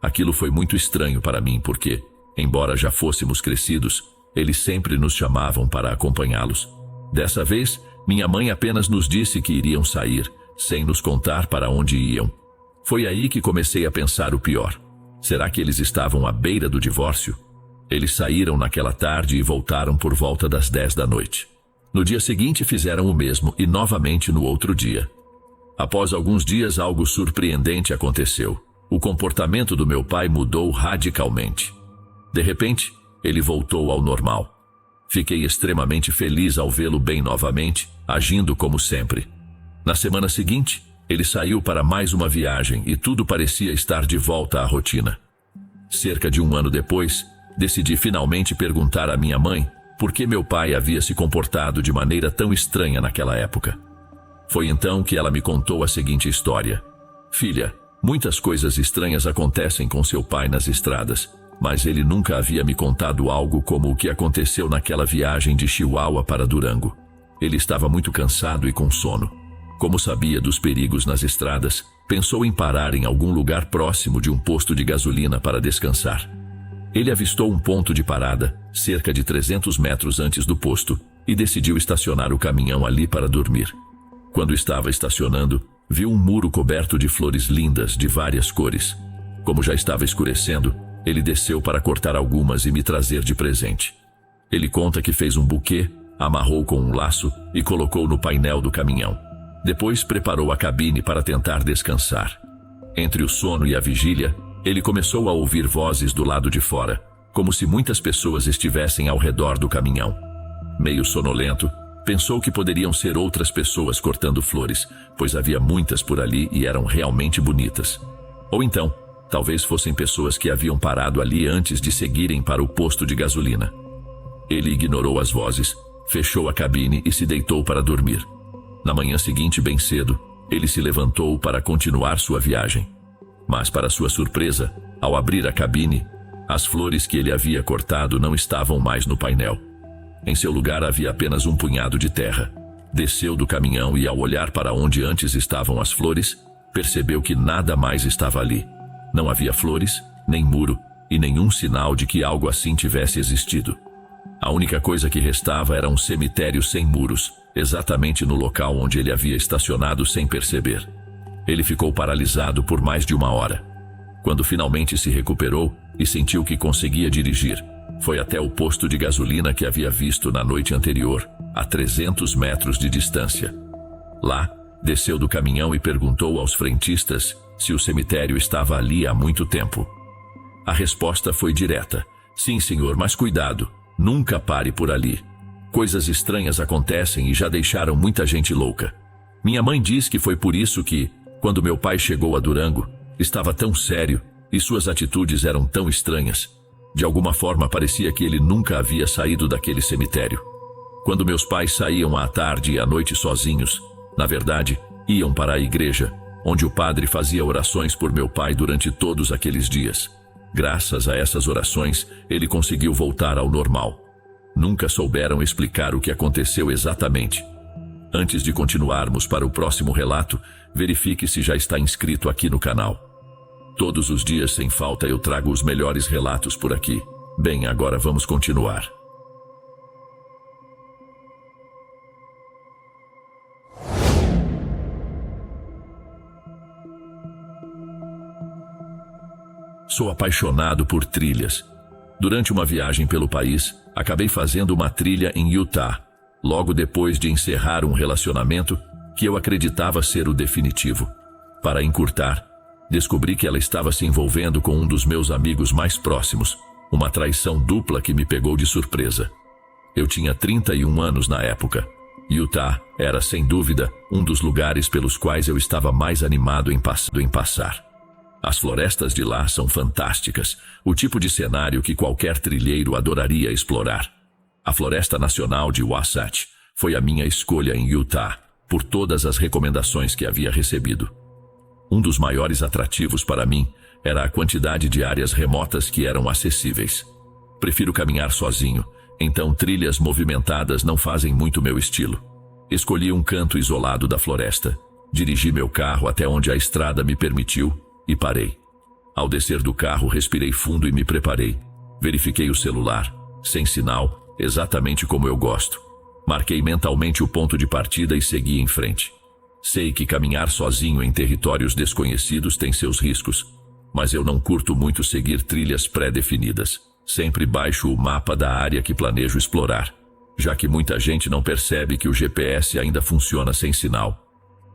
Aquilo foi muito estranho para mim porque, embora já fôssemos crescidos, eles sempre nos chamavam para acompanhá-los. Dessa vez, Minha mãe apenas nos disse que iriam sair, sem nos contar para onde iam. Foi aí que comecei a pensar o pior. Será que eles estavam à beira do divórcio? Eles saíram naquela tarde e voltaram por volta das 10 da noite. No dia seguinte fizeram o mesmo e novamente no outro dia. Após alguns dias, algo surpreendente aconteceu. O comportamento do meu pai mudou radicalmente. De repente, ele voltou ao normal. Fiquei extremamente feliz ao vê-lo bem novamente, agindo como sempre. Na semana seguinte, ele saiu para mais uma viagem e tudo parecia estar de volta à rotina. Cerca de um ano depois, decidi finalmente perguntar à minha mãe por que meu pai havia se comportado de maneira tão estranha naquela época. Foi então que ela me contou a seguinte história. Filha, muitas coisas estranhas acontecem com seu pai nas estradas, mas ele nunca havia me contado algo como o que aconteceu naquela viagem de Chihuahua para Durango. Ele estava muito cansado e com sono. Como sabia dos perigos nas estradas, pensou em parar em algum lugar próximo de um posto de gasolina para descansar. Ele avistou um ponto de parada, cerca de 300 metros antes do posto, e decidiu estacionar o caminhão ali para dormir. Quando estava estacionando, viu um muro coberto de flores lindas de várias cores. Como já estava escurecendo, ele desceu para cortar algumas e me trazer de presente. Ele conta que fez um buquê, amarrou com um laço e colocou no painel do caminhão. Depois preparou a cabine para tentar descansar. Entre o sono e a vigília, ele começou a ouvir vozes do lado de fora, como se muitas pessoas estivessem ao redor do caminhão. Meio sonolento, pensou que poderiam ser outras pessoas cortando flores, pois havia muitas por ali e eram realmente bonitas. Ou então, talvez fossem pessoas que haviam parado ali antes de seguirem para o posto de gasolina. Ele ignorou as vozes, fechou a cabine e se deitou para dormir. Na manhã seguinte, bem cedo, ele se levantou para continuar sua viagem. Mas, para sua surpresa, ao abrir a cabine, as flores que ele havia cortado não estavam mais no painel. Em seu lugar havia apenas um punhado de terra. Desceu do caminhão e, ao olhar para onde antes estavam as flores, percebeu que nada mais estava ali. Não havia flores, nem muro e nenhum sinal de que algo assim tivesse existido. A única coisa que restava era um cemitério sem muros, exatamente no local onde ele havia estacionado sem perceber. Ele ficou paralisado por mais de uma hora. Quando finalmente se recuperou e sentiu que conseguia dirigir, foi até o posto de gasolina que havia visto na noite anterior, a 300 metros de distância. Lá, desceu do caminhão e perguntou aos frentistas se o cemitério estava ali há muito tempo. A resposta foi direta: sim, senhor, mas cuidado, nunca pare por ali. Coisas estranhas acontecem e já deixaram muita gente louca. Minha mãe diz que foi por isso que, quando meu pai chegou a Durango, estava tão sério e suas atitudes eram tão estranhas. De alguma forma parecia que ele nunca havia saído daquele cemitério. Quando meus pais saíam à tarde e à noite sozinhos, na verdade, iam para a igreja, onde o padre fazia orações por meu pai durante todos aqueles dias. Graças a essas orações, ele conseguiu voltar ao normal. Nunca souberam explicar o que aconteceu exatamente. Antes de continuarmos para o próximo relato, verifique se já está inscrito aqui no canal. Todos os dias, sem falta, eu trago os melhores relatos por aqui. Bem, agora vamos continuar. Sou apaixonado por trilhas. Durante uma viagem pelo país, acabei fazendo uma trilha em Utah, logo depois de encerrar um relacionamento que eu acreditava ser o definitivo. Para encurtar, descobri que ela estava se envolvendo com um dos meus amigos mais próximos, uma traição dupla que me pegou de surpresa. Eu tinha 31 anos na época. Utah era, sem dúvida, um dos lugares pelos quais eu estava mais animado em passar. As florestas de lá são fantásticas, o tipo de cenário que qualquer trilheiro adoraria explorar. A Floresta Nacional de Wasatch foi a minha escolha em Utah, por todas as recomendações que havia recebido. Um dos maiores atrativos para mim era a quantidade de áreas remotas que eram acessíveis. Prefiro caminhar sozinho, então trilhas movimentadas não fazem muito meu estilo. Escolhi um canto isolado da floresta, dirigi meu carro até onde a estrada me permitiu e parei. Ao descer do carro, respirei fundo e me preparei. Verifiquei o celular, sem sinal, exatamente como eu gosto. Marquei mentalmente o ponto de partida e segui em frente. Sei que caminhar sozinho em territórios desconhecidos tem seus riscos, mas eu não curto muito seguir trilhas pré-definidas. Sempre baixo o mapa da área que planejo explorar, já que muita gente não percebe que o GPS ainda funciona sem sinal.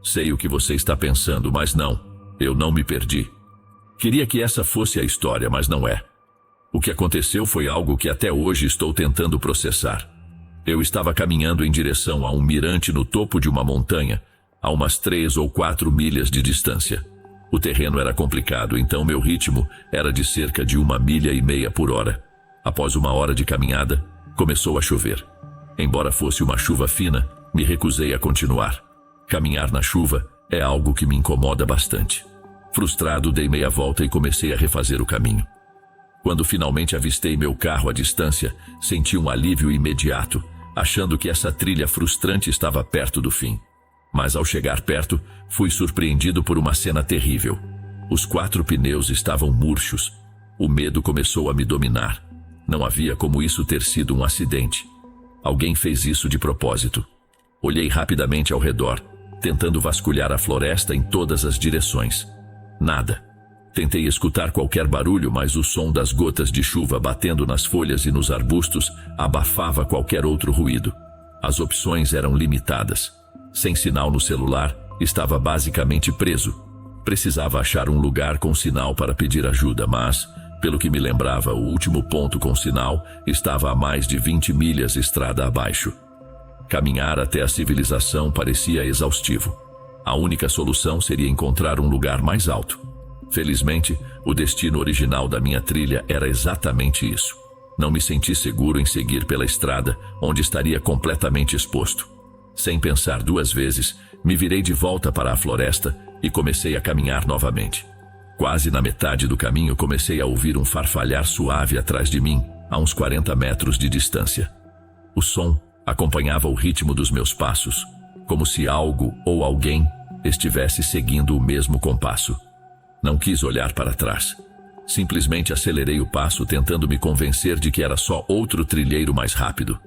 Sei o que você está pensando, mas não, eu não me perdi. Queria que essa fosse a história, mas não é. O que aconteceu foi algo que até hoje estou tentando processar. Eu estava caminhando em direção a um mirante no topo de uma montanha, a umas 3 ou 4 milhas de distância. O terreno era complicado, então meu ritmo era de cerca de 1,5 milhas por hora. Após 1 hora de caminhada, começou a chover. Embora fosse uma chuva fina, me recusei a continuar. Caminhar na chuva é algo que me incomoda bastante. Frustrado, dei meia volta e comecei a refazer o caminho. Quando finalmente avistei meu carro à distância, senti um alívio imediato, achando que essa trilha frustrante estava perto do fim. Mas ao chegar perto, fui surpreendido por uma cena terrível. Os 4 pneus estavam murchos. O medo começou a me dominar. Não havia como isso ter sido um acidente. Alguém fez isso de propósito. Olhei rapidamente ao redor, tentando vasculhar a floresta em todas as direções. Nada. Tentei escutar qualquer barulho, mas o som das gotas de chuva batendo nas folhas e nos arbustos abafava qualquer outro ruído. As opções eram limitadas. Sem sinal no celular, estava basicamente preso. Precisava achar um lugar com sinal para pedir ajuda, mas, pelo que me lembrava, o último ponto com sinal estava a mais de 20 milhas estrada abaixo. Caminhar até a civilização parecia exaustivo. A única solução seria encontrar um lugar mais alto. Felizmente, o destino original da minha trilha era exatamente isso. Não me senti seguro em seguir pela estrada, onde estaria completamente exposto. Sem pensar 2 vezes, me virei de volta para a floresta e comecei a caminhar novamente. Quase na metade do caminho comecei a ouvir um farfalhar suave atrás de mim, a uns 40 metros de distância. O som acompanhava o ritmo dos meus passos, como se algo ou alguém estivesse seguindo o mesmo compasso. Não quis olhar para trás. Simplesmente acelerei o passo, tentando me convencer de que era só outro trilheiro mais rápido.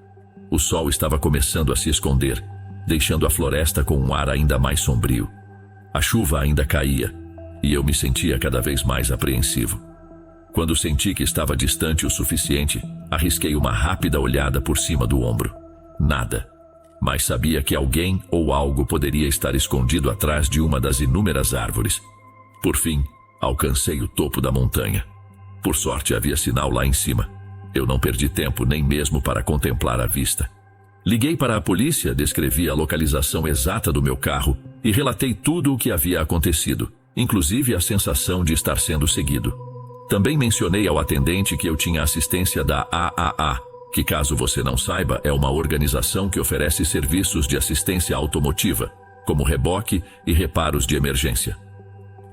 O sol estava começando a se esconder, deixando a floresta com um ar ainda mais sombrio. A chuva ainda caía, e eu me sentia cada vez mais apreensivo. Quando senti que estava distante o suficiente, arrisquei uma rápida olhada por cima do ombro. Nada. Mas sabia que alguém ou algo poderia estar escondido atrás de uma das inúmeras árvores. Por fim, alcancei o topo da montanha. Por sorte, havia sinal lá em cima. Eu não perdi tempo nem mesmo para contemplar a vista. Liguei para a polícia, descrevi a localização exata do meu carro e relatei tudo o que havia acontecido, inclusive a sensação de estar sendo seguido. Também mencionei ao atendente que eu tinha assistência da AAA, que, caso você não saiba, é uma organização que oferece serviços de assistência automotiva, como reboque e reparos de emergência.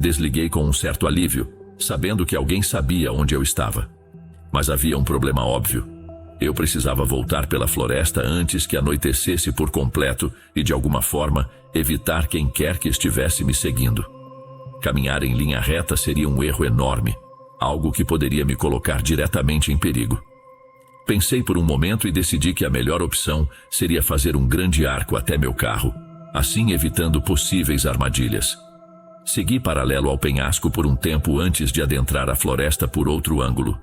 Desliguei com um certo alívio, sabendo que alguém sabia onde eu estava. Mas havia um problema óbvio. Eu precisava voltar pela floresta antes que anoitecesse por completo e, de alguma forma, evitar quem quer que estivesse me seguindo. Caminhar em linha reta seria um erro enorme, algo que poderia me colocar diretamente em perigo. Pensei por um momento e decidi que a melhor opção seria fazer um grande arco até meu carro, assim evitando possíveis armadilhas. Segui paralelo ao penhasco por um tempo antes de adentrar a floresta por outro ângulo.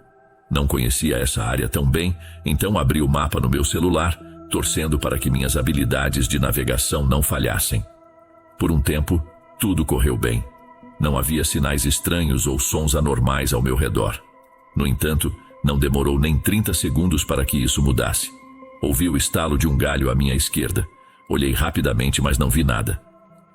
Não conhecia essa área tão bem, então abri o mapa no meu celular, torcendo para que minhas habilidades de navegação não falhassem. Por um tempo, tudo correu bem. Não havia sinais estranhos ou sons anormais ao meu redor. No entanto, não demorou nem 30 segundos para que isso mudasse. Ouvi o estalo de um galho à minha esquerda. Olhei rapidamente, mas não vi nada.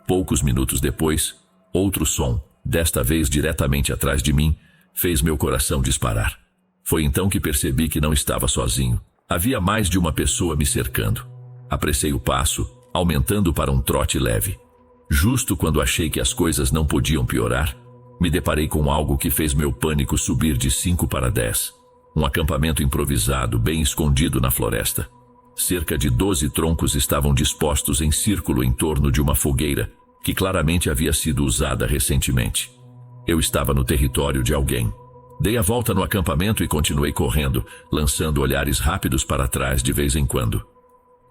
Poucos minutos depois, outro som, desta vez diretamente atrás de mim, fez meu coração disparar. Foi então que percebi que não estava sozinho. Havia mais de uma pessoa me cercando. Apressei o passo, aumentando para um trote leve. Justo quando achei que as coisas não podiam piorar, me deparei com algo que fez meu pânico subir de 5 para 10. Um acampamento improvisado, bem escondido na floresta. Cerca de 12 troncos estavam dispostos em círculo em torno de uma fogueira, que claramente havia sido usada recentemente. Eu estava no território de alguém. Dei a volta no acampamento e continuei correndo, lançando olhares rápidos para trás de vez em quando.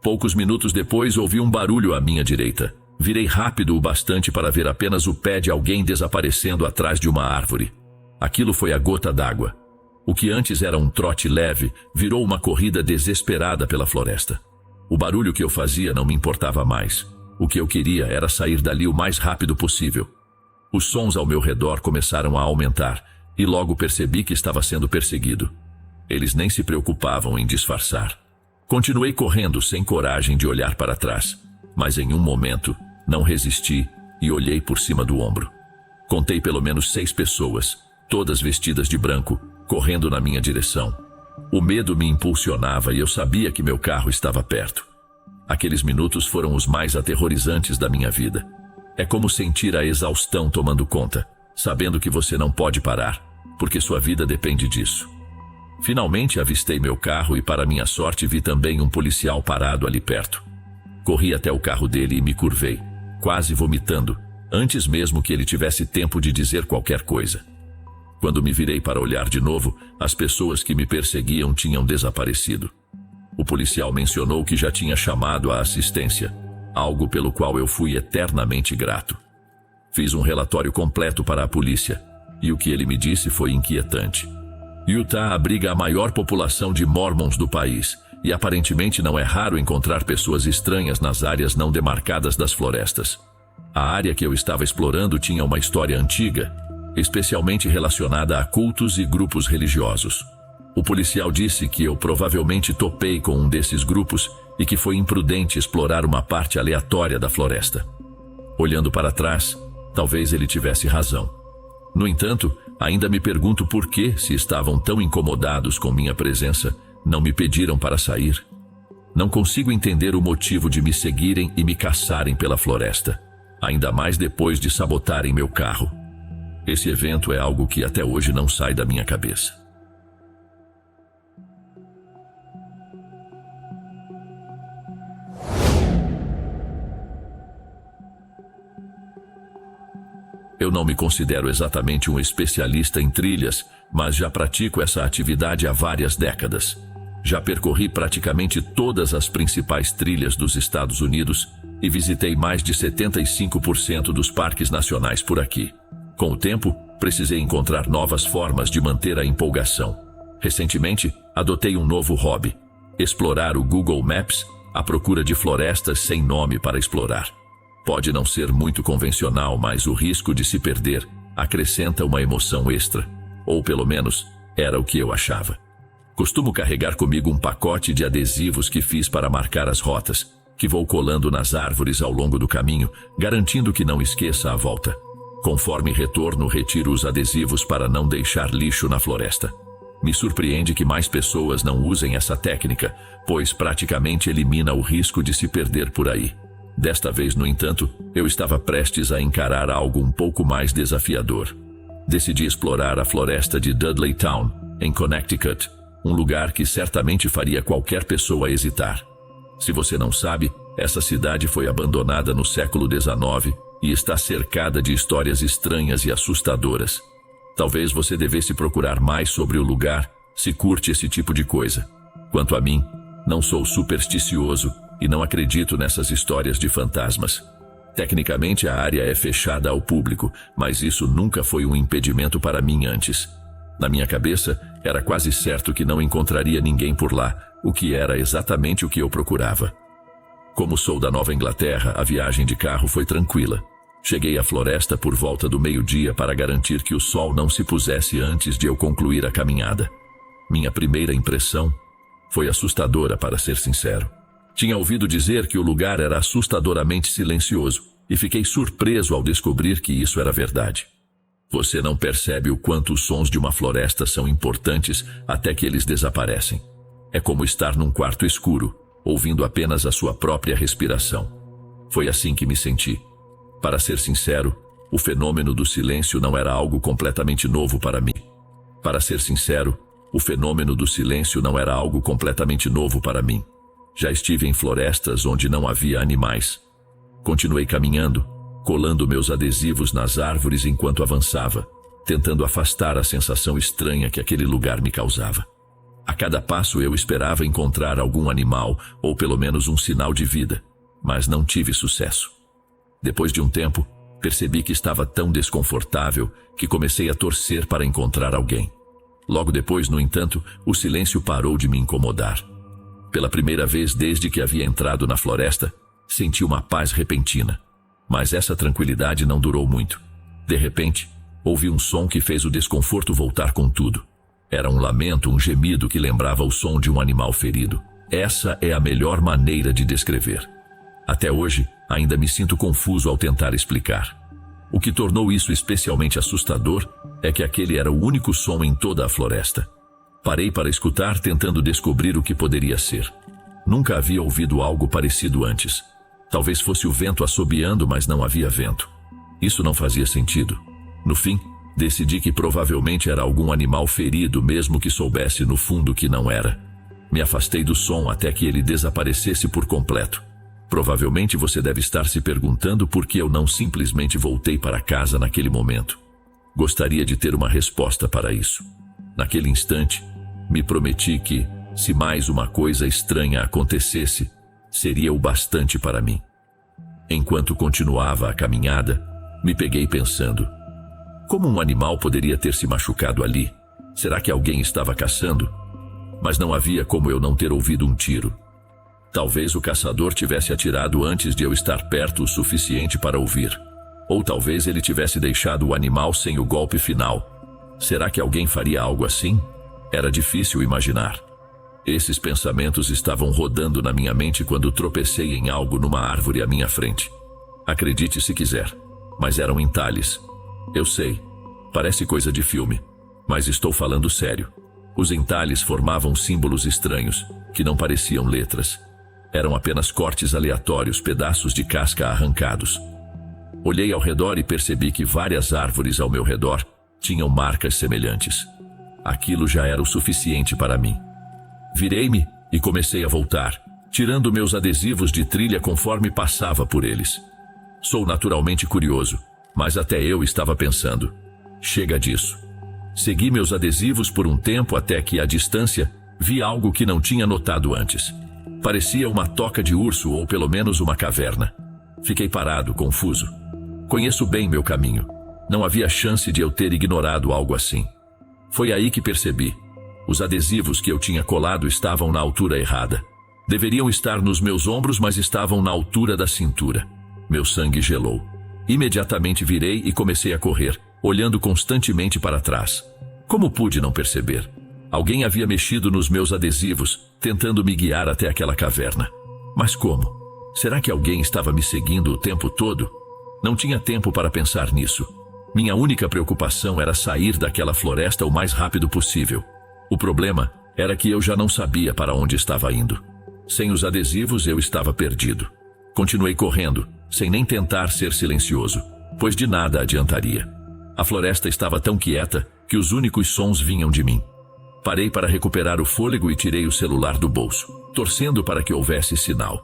Poucos minutos depois, ouvi um barulho à minha direita. Virei rápido o bastante para ver apenas o pé de alguém desaparecendo atrás de uma árvore. Aquilo foi a gota d'água. O que antes era um trote leve, virou uma corrida desesperada pela floresta. O barulho que eu fazia não me importava mais. O que eu queria era sair dali o mais rápido possível. Os sons ao meu redor começaram a aumentar, e logo percebi que estava sendo perseguido. Eles nem se preocupavam em disfarçar. Continuei correndo sem coragem de olhar para trás, mas em um momento não resisti e olhei por cima do ombro. Contei pelo menos 6 pessoas, todas vestidas de branco, correndo na minha direção. O medo me impulsionava e eu sabia que meu carro estava perto. Aqueles minutos foram os mais aterrorizantes da minha vida. É como sentir a exaustão tomando conta, sabendo que você não pode parar, porque sua vida depende disso. Finalmente avistei meu carro e, para minha sorte, vi também um policial parado ali perto. Corri até o carro dele e me curvei, quase vomitando, antes mesmo que ele tivesse tempo de dizer qualquer coisa. Quando me virei para olhar de novo, as pessoas que me perseguiam tinham desaparecido. O policial mencionou que já tinha chamado a assistência, algo pelo qual eu fui eternamente grato. Fiz um relatório completo para a polícia, e o que ele me disse foi inquietante. Utah abriga a maior população de Mormons do país, e aparentemente não é raro encontrar pessoas estranhas nas áreas não demarcadas das florestas. A área que eu estava explorando tinha uma história antiga, especialmente relacionada a cultos e grupos religiosos. O policial disse que eu provavelmente topei com um desses grupos e que foi imprudente explorar uma parte aleatória da floresta. Olhando para trás, talvez ele tivesse razão. No entanto, ainda me pergunto por que, se estavam tão incomodados com minha presença, não me pediram para sair. Não consigo entender o motivo de me seguirem e me caçarem pela floresta, ainda mais depois de sabotarem meu carro. Esse evento é algo que até hoje não sai da minha cabeça. Eu não me considero exatamente um especialista em trilhas, mas já pratico essa atividade há várias décadas. Já percorri praticamente todas as principais trilhas dos Estados Unidos e visitei mais de 75% dos parques nacionais por aqui. Com o tempo, precisei encontrar novas formas de manter a empolgação. Recentemente, adotei um novo hobby: explorar o Google Maps à procura de florestas sem nome para explorar. Pode não ser muito convencional, mas o risco de se perder acrescenta uma emoção extra. Ou pelo menos, era o que eu achava. Costumo carregar comigo um pacote de adesivos que fiz para marcar as rotas, que vou colando nas árvores ao longo do caminho, garantindo que não esqueça a volta. Conforme retorno, retiro os adesivos para não deixar lixo na floresta. Me surpreende que mais pessoas não usem essa técnica, pois praticamente elimina o risco de se perder por aí. Desta vez, no entanto, eu estava prestes a encarar algo um pouco mais desafiador. Decidi explorar a floresta de Dudleytown, em Connecticut, um lugar que certamente faria qualquer pessoa hesitar. Se você não sabe, essa cidade foi abandonada no século XIX e está cercada de histórias estranhas e assustadoras. Talvez você devesse procurar mais sobre o lugar, se curte esse tipo de coisa. Quanto a mim, não sou supersticioso e não acredito nessas histórias de fantasmas. Tecnicamente, a área é fechada ao público, mas isso nunca foi um impedimento para mim antes. Na minha cabeça, era quase certo que não encontraria ninguém por lá, o que era exatamente o que eu procurava. Como sou da Nova Inglaterra, a viagem de carro foi tranquila. Cheguei à floresta por volta do meio-dia para garantir que o sol não se pusesse antes de eu concluir a caminhada. Minha primeira impressão foi assustadora, para ser sincero. Tinha ouvido dizer que o lugar era assustadoramente silencioso e fiquei surpreso ao descobrir que isso era verdade. Você não percebe o quanto os sons de uma floresta são importantes até que eles desaparecem. É como estar num quarto escuro, ouvindo apenas a sua própria respiração. Foi assim que me senti. Para ser sincero, o fenômeno do silêncio não era algo completamente novo para mim. Já estive em florestas onde não havia animais. Continuei caminhando, colando meus adesivos nas árvores enquanto avançava, tentando afastar a sensação estranha que aquele lugar me causava. A cada passo eu esperava encontrar algum animal ou pelo menos um sinal de vida, mas não tive sucesso. Depois de um tempo, percebi que estava tão desconfortável que comecei a torcer para encontrar alguém. Logo depois, no entanto, o silêncio parou de me incomodar. Pela primeira vez desde que havia entrado na floresta, senti uma paz repentina. Mas essa tranquilidade não durou muito. De repente, ouvi um som que fez o desconforto voltar com tudo. Era um lamento, um gemido que lembrava o som de um animal ferido. Essa é a melhor maneira de descrever. Até hoje, ainda me sinto confuso ao tentar explicar. O que tornou isso especialmente assustador é que aquele era o único som em toda a floresta. Parei para escutar, tentando descobrir o que poderia ser. Nunca havia ouvido algo parecido antes. Talvez fosse o vento assobiando, mas não havia vento. Isso não fazia sentido. No fim, decidi que provavelmente era algum animal ferido, mesmo que soubesse no fundo que não era. Me afastei do som até que ele desaparecesse por completo. Provavelmente você deve estar se perguntando por que eu não simplesmente voltei para casa naquele momento. Gostaria de ter uma resposta para isso. Naquele instante, me prometi que, se mais uma coisa estranha acontecesse, seria o bastante para mim. Enquanto continuava a caminhada, me peguei pensando: como um animal poderia ter se machucado ali? Será que alguém estava caçando? Mas não havia como eu não ter ouvido um tiro. Talvez o caçador tivesse atirado antes de eu estar perto o suficiente para ouvir. Ou talvez ele tivesse deixado o animal sem o golpe final. Será que alguém faria algo assim? Era difícil imaginar. Esses pensamentos estavam rodando na minha mente quando tropecei em algo numa árvore à minha frente. Acredite se quiser, mas eram entalhes. Eu sei, parece coisa de filme, mas estou falando sério. Os entalhes formavam símbolos estranhos, que não pareciam letras. Eram apenas cortes aleatórios, pedaços de casca arrancados. Olhei ao redor e percebi que várias árvores ao meu redor tinham marcas semelhantes. Aquilo já era o suficiente para mim. Virei-me e comecei a voltar, tirando meus adesivos de trilha conforme passava por eles. Sou naturalmente curioso, mas até eu estava pensando: chega disso. Segui meus adesivos por um tempo até que, à distância, vi algo que não tinha notado antes. Parecia uma toca de urso ou pelo menos uma caverna. Fiquei parado, confuso. Conheço bem meu caminho. Não havia chance de eu ter ignorado algo assim. Foi aí que percebi. Os adesivos que eu tinha colado estavam na altura errada. Deveriam estar nos meus ombros, mas estavam na altura da cintura. Meu sangue gelou. Imediatamente virei e comecei a correr, olhando constantemente para trás. Como pude não perceber? Alguém havia mexido nos meus adesivos, tentando me guiar até aquela caverna. Mas como? Será que alguém estava me seguindo o tempo todo? Não tinha tempo para pensar nisso. Minha única preocupação era sair daquela floresta o mais rápido possível. O problema era que eu já não sabia para onde estava indo. Sem os adesivos, eu estava perdido. Continuei correndo, sem nem tentar ser silencioso, pois de nada adiantaria. A floresta estava tão quieta que os únicos sons vinham de mim. Parei para recuperar o fôlego e tirei o celular do bolso, torcendo para que houvesse sinal.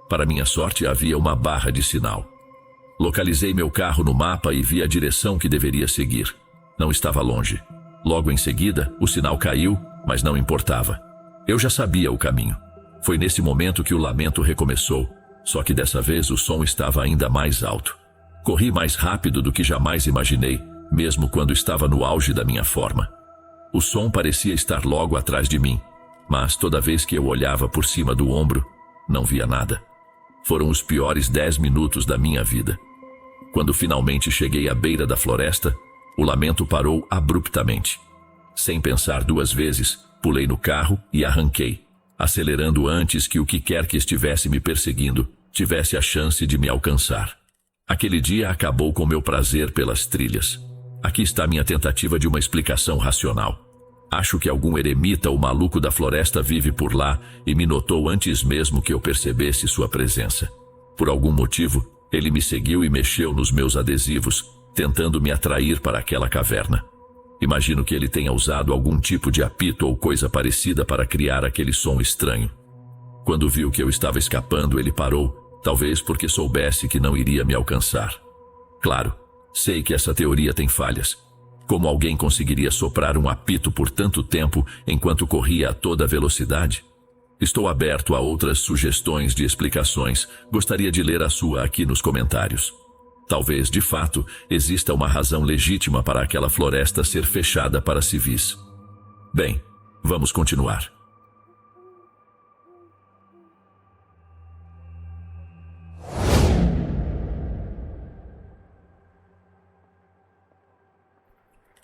Para minha sorte, havia uma barra de sinal. Localizei meu carro no mapa e vi a direção que deveria seguir. Não estava longe. Logo em seguida, o sinal caiu, mas não importava. Eu já sabia o caminho. Foi nesse momento que o lamento recomeçou, só que dessa vez o som estava ainda mais alto. Corri mais rápido do que jamais imaginei, mesmo quando estava no auge da minha forma. O som parecia estar logo atrás de mim, mas toda vez que eu olhava por cima do ombro, não via nada. Foram os piores 10 minutos da minha vida. Quando finalmente cheguei à beira da floresta, o lamento parou abruptamente. Sem pensar duas vezes, pulei no carro e arranquei, acelerando antes que o que quer que estivesse me perseguindo tivesse a chance de me alcançar. Aquele dia acabou com meu prazer pelas trilhas. Aqui está minha tentativa de uma explicação racional. Acho que algum eremita ou maluco da floresta vive por lá e me notou antes mesmo que eu percebesse sua presença. Por algum motivo, ele me seguiu e mexeu nos meus adesivos, tentando me atrair para aquela caverna. Imagino que ele tenha usado algum tipo de apito ou coisa parecida para criar aquele som estranho. Quando viu que eu estava escapando, ele parou, talvez porque soubesse que não iria me alcançar. Claro, sei que essa teoria tem falhas. Como alguém conseguiria soprar um apito por tanto tempo enquanto corria a toda velocidade? Estou aberto a outras sugestões de explicações. Gostaria de ler a sua aqui nos comentários. Talvez, de fato, exista uma razão legítima para aquela floresta ser fechada para civis. Bem, vamos continuar.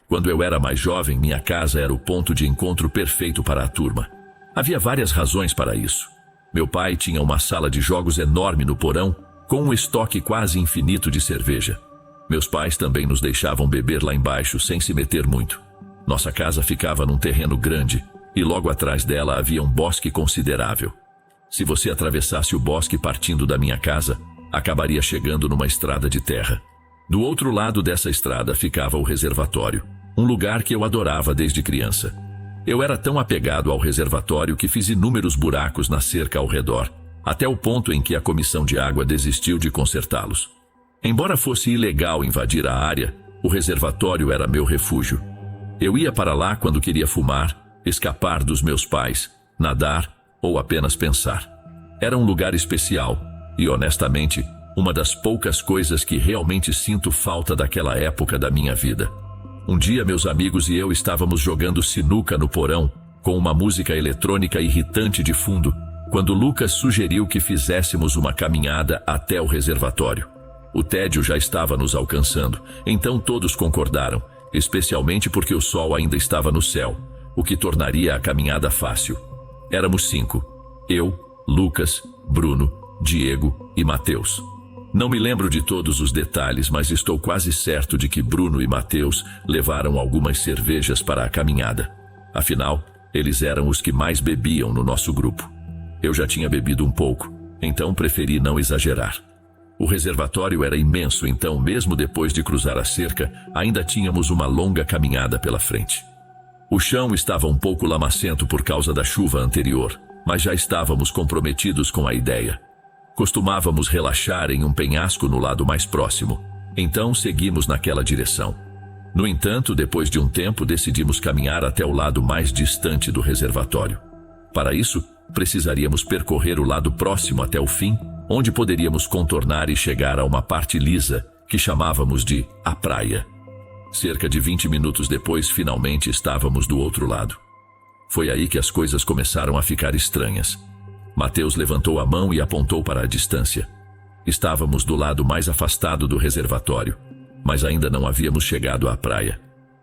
Quando eu era mais jovem, minha casa era o ponto de encontro perfeito para a turma. Havia várias razões para isso. Meu pai tinha uma sala de jogos enorme no porão, com um estoque quase infinito de cerveja. Meus pais também nos deixavam beber lá embaixo sem se meter muito. Nossa casa ficava num terreno grande, e logo atrás dela havia um bosque considerável. Se você atravessasse o bosque partindo da minha casa, acabaria chegando numa estrada de terra. Do outro lado dessa estrada ficava o reservatório, um lugar que eu adorava desde criança. Eu era tão apegado ao reservatório que fiz inúmeros buracos na cerca ao redor, até o ponto em que a comissão de água desistiu de consertá-los. Embora fosse ilegal invadir a área, o reservatório era meu refúgio. Eu ia para lá quando queria fumar, escapar dos meus pais, nadar ou apenas pensar. Era um lugar especial e, honestamente, uma das poucas coisas que realmente sinto falta daquela época da minha vida. Um dia meus amigos e eu estávamos jogando sinuca no porão, com uma música eletrônica irritante de fundo, quando Lucas sugeriu que fizéssemos uma caminhada até o reservatório. O tédio já estava nos alcançando, então todos concordaram, especialmente porque o sol ainda estava no céu, o que tornaria a caminhada fácil. Éramos 5. Eu, Lucas, Bruno, Diego e Mateus. Não me lembro de todos os detalhes, mas estou quase certo de que Bruno e Mateus levaram algumas cervejas para a caminhada. Afinal, eles eram os que mais bebiam no nosso grupo. Eu já tinha bebido um pouco, então preferi não exagerar. O reservatório era imenso, então mesmo depois de cruzar a cerca, ainda tínhamos uma longa caminhada pela frente. O chão estava um pouco lamacento por causa da chuva anterior, mas já estávamos comprometidos com a ideia. Costumávamos relaxar em um penhasco no lado mais próximo, então seguimos naquela direção. No entanto, depois de um tempo, decidimos caminhar até o lado mais distante do reservatório. Para isso, precisaríamos percorrer o lado próximo até o fim, onde poderíamos contornar e chegar a uma parte lisa, que chamávamos de a praia. Cerca de 20 minutos depois, finalmente estávamos do outro lado. Foi aí que as coisas começaram a ficar estranhas. Mateus levantou a mão e apontou para a distância. Estávamos do lado mais afastado do reservatório, mas ainda não havíamos chegado à praia.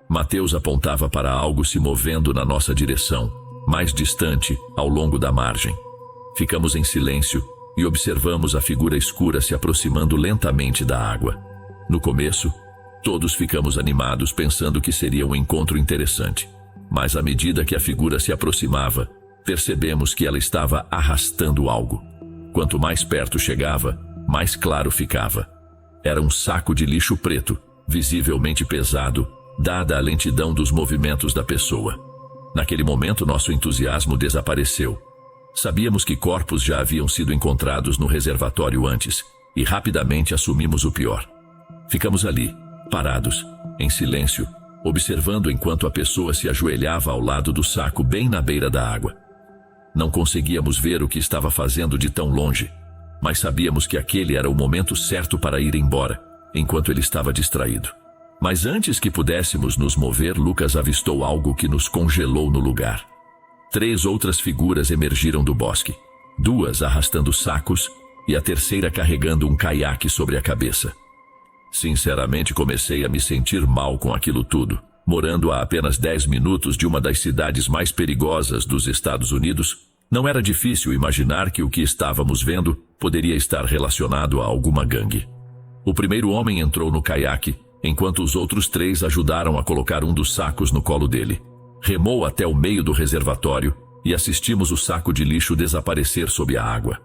Mateus apontava para algo se movendo na nossa direção, mais distante, ao longo da margem. Ficamos em silêncio e observamos a figura escura se aproximando lentamente da água. No começo, todos ficamos animados pensando que seria um encontro interessante, mas à medida que a figura se aproximava, percebemos que ela estava arrastando algo. Quanto mais perto chegava, mais claro ficava. Era um saco de lixo preto, visivelmente pesado, dada a lentidão dos movimentos da pessoa. Naquele momento, nosso entusiasmo desapareceu. Sabíamos que corpos já haviam sido encontrados no reservatório antes, e rapidamente assumimos o pior. Ficamos ali, parados, em silêncio, observando enquanto a pessoa se ajoelhava ao lado do saco bem na beira da água. Não conseguíamos ver o que estava fazendo de tão longe, mas sabíamos que aquele era o momento certo para ir embora, enquanto ele estava distraído. Mas antes que pudéssemos nos mover, Lucas avistou algo que nos congelou no lugar. 3 outras figuras emergiram do bosque, 2 arrastando sacos e a terceira carregando um caiaque sobre a cabeça. Sinceramente, comecei a me sentir mal com aquilo tudo. Morando a apenas 10 minutos de uma das cidades mais perigosas dos Estados Unidos, não era difícil imaginar que o que estávamos vendo poderia estar relacionado a alguma gangue. O primeiro homem entrou no caiaque, enquanto os outros 3 ajudaram a colocar um dos sacos no colo dele. Remou até o meio do reservatório e assistimos o saco de lixo desaparecer sob a água.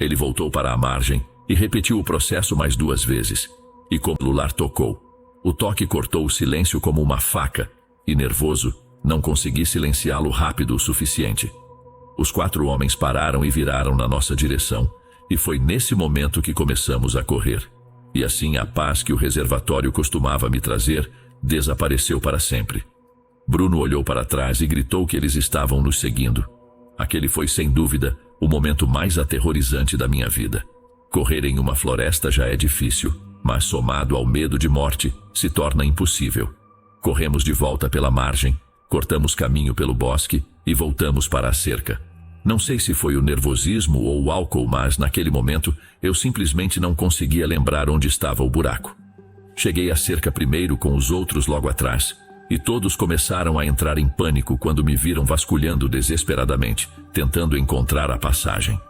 Ele voltou para a margem e repetiu o processo mais 2 vezes, e como o celular tocou. O toque cortou o silêncio como uma faca, e nervoso, não consegui silenciá-lo rápido o suficiente. Os 4 homens pararam e viraram na nossa direção, e foi nesse momento que começamos a correr. E assim a paz que o reservatório costumava me trazer desapareceu para sempre. Bruno olhou para trás e gritou que eles estavam nos seguindo. Aquele foi, sem dúvida, o momento mais aterrorizante da minha vida. Correr em uma floresta já é difícil, mas somado ao medo de morte, se torna impossível. Corremos de volta pela margem, cortamos caminho pelo bosque e voltamos para a cerca. Não sei se foi o nervosismo ou o álcool, mas naquele momento eu simplesmente não conseguia lembrar onde estava o buraco. Cheguei à cerca primeiro, com os outros logo atrás, e todos começaram a entrar em pânico quando me viram vasculhando desesperadamente, tentando encontrar a passagem.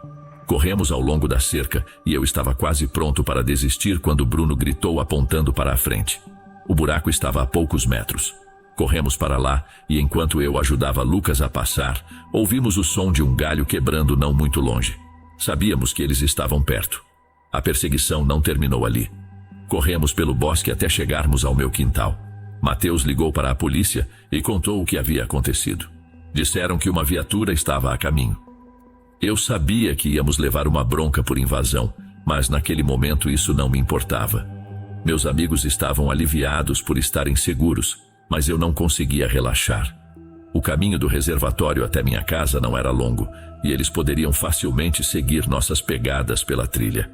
Corremos ao longo da cerca e eu estava quase pronto para desistir quando Bruno gritou apontando para a frente. O buraco estava a poucos metros. Corremos para lá e enquanto eu ajudava Lucas a passar, ouvimos o som de um galho quebrando não muito longe. Sabíamos que eles estavam perto. A perseguição não terminou ali. Corremos pelo bosque até chegarmos ao meu quintal. Mateus ligou para a polícia e contou o que havia acontecido. Disseram que uma viatura estava a caminho. Eu sabia que íamos levar uma bronca por invasão, mas naquele momento isso não me importava. Meus amigos estavam aliviados por estarem seguros, mas eu não conseguia relaxar. O caminho do reservatório até minha casa não era longo, e eles poderiam facilmente seguir nossas pegadas pela trilha.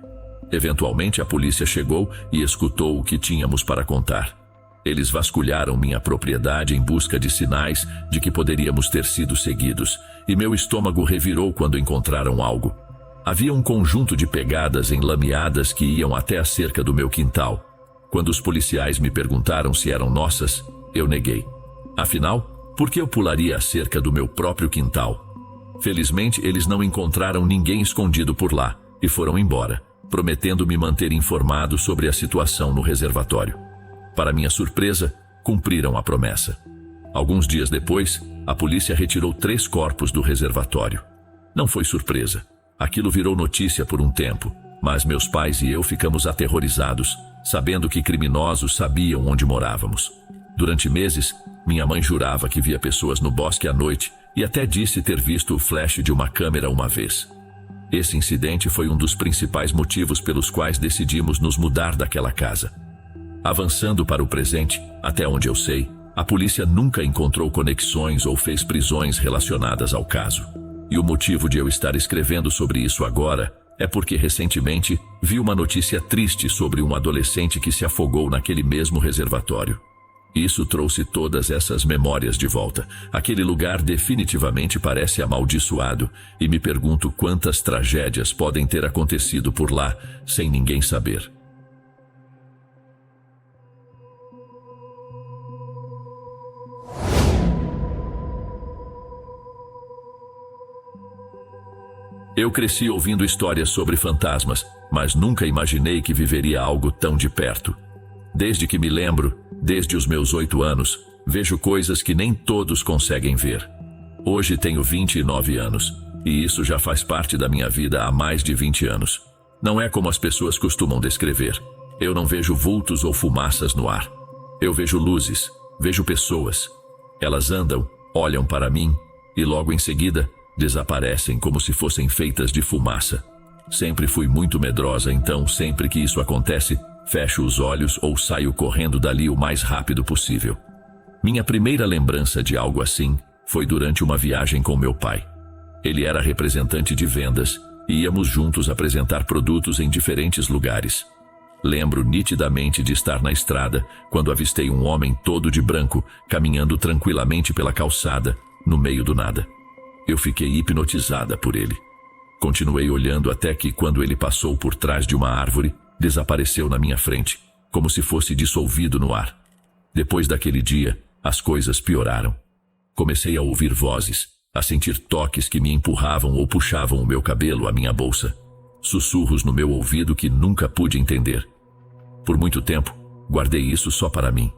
Eventualmente a polícia chegou e escutou o que tínhamos para contar. Eles vasculharam minha propriedade em busca de sinais de que poderíamos ter sido seguidos, e meu estômago revirou quando encontraram algo. Havia um conjunto de pegadas enlameadas que iam até a cerca do meu quintal. Quando os policiais me perguntaram se eram nossas, eu neguei. Afinal, por que eu pularia a cerca do meu próprio quintal? Felizmente, eles não encontraram ninguém escondido por lá e foram embora, prometendo me manter informado sobre a situação no reservatório. Para minha surpresa, cumpriram a promessa. Alguns dias depois, a polícia retirou 3 corpos do reservatório. Não foi surpresa. Aquilo virou notícia por um tempo, mas meus pais e eu ficamos aterrorizados, sabendo que criminosos sabiam onde morávamos. Durante meses, minha mãe jurava que via pessoas no bosque à noite e até disse ter visto o flash de uma câmera uma vez. Esse incidente foi um dos principais motivos pelos quais decidimos nos mudar daquela casa. Avançando para o presente, até onde eu sei, a polícia nunca encontrou conexões ou fez prisões relacionadas ao caso. E o motivo de eu estar escrevendo sobre isso agora é porque recentemente vi uma notícia triste sobre um adolescente que se afogou naquele mesmo reservatório. Isso trouxe todas essas memórias de volta. Aquele lugar definitivamente parece amaldiçoado e me pergunto quantas tragédias podem ter acontecido por lá sem ninguém saber. Eu cresci ouvindo histórias sobre fantasmas, mas nunca imaginei que viveria algo tão de perto. Desde que me lembro, desde os meus 8 anos, vejo coisas que nem todos conseguem ver. Hoje tenho 29 anos, e isso já faz parte da minha vida há mais de 20 anos. Não é como as pessoas costumam descrever. Eu não vejo vultos ou fumaças no ar. Eu vejo luzes, vejo pessoas. Elas andam, olham para mim, e logo em seguida, desaparecem como se fossem feitas de fumaça. Sempre fui muito medrosa, então sempre que isso acontece, fecho os olhos ou saio correndo dali o mais rápido possível. Minha primeira lembrança de algo assim foi durante uma viagem com meu pai. Ele era representante de vendas e íamos juntos apresentar produtos em diferentes lugares. Lembro nitidamente de estar na estrada quando avistei um homem todo de branco caminhando tranquilamente pela calçada, no meio do nada. Eu fiquei hipnotizada por ele. Continuei olhando até que, quando ele passou por trás de uma árvore, desapareceu na minha frente, como se fosse dissolvido no ar. Depois daquele dia, as coisas pioraram. Comecei a ouvir vozes, a sentir toques que me empurravam ou puxavam o meu cabelo à minha bolsa. Sussurros no meu ouvido que nunca pude entender. Por muito tempo, guardei isso só para mim.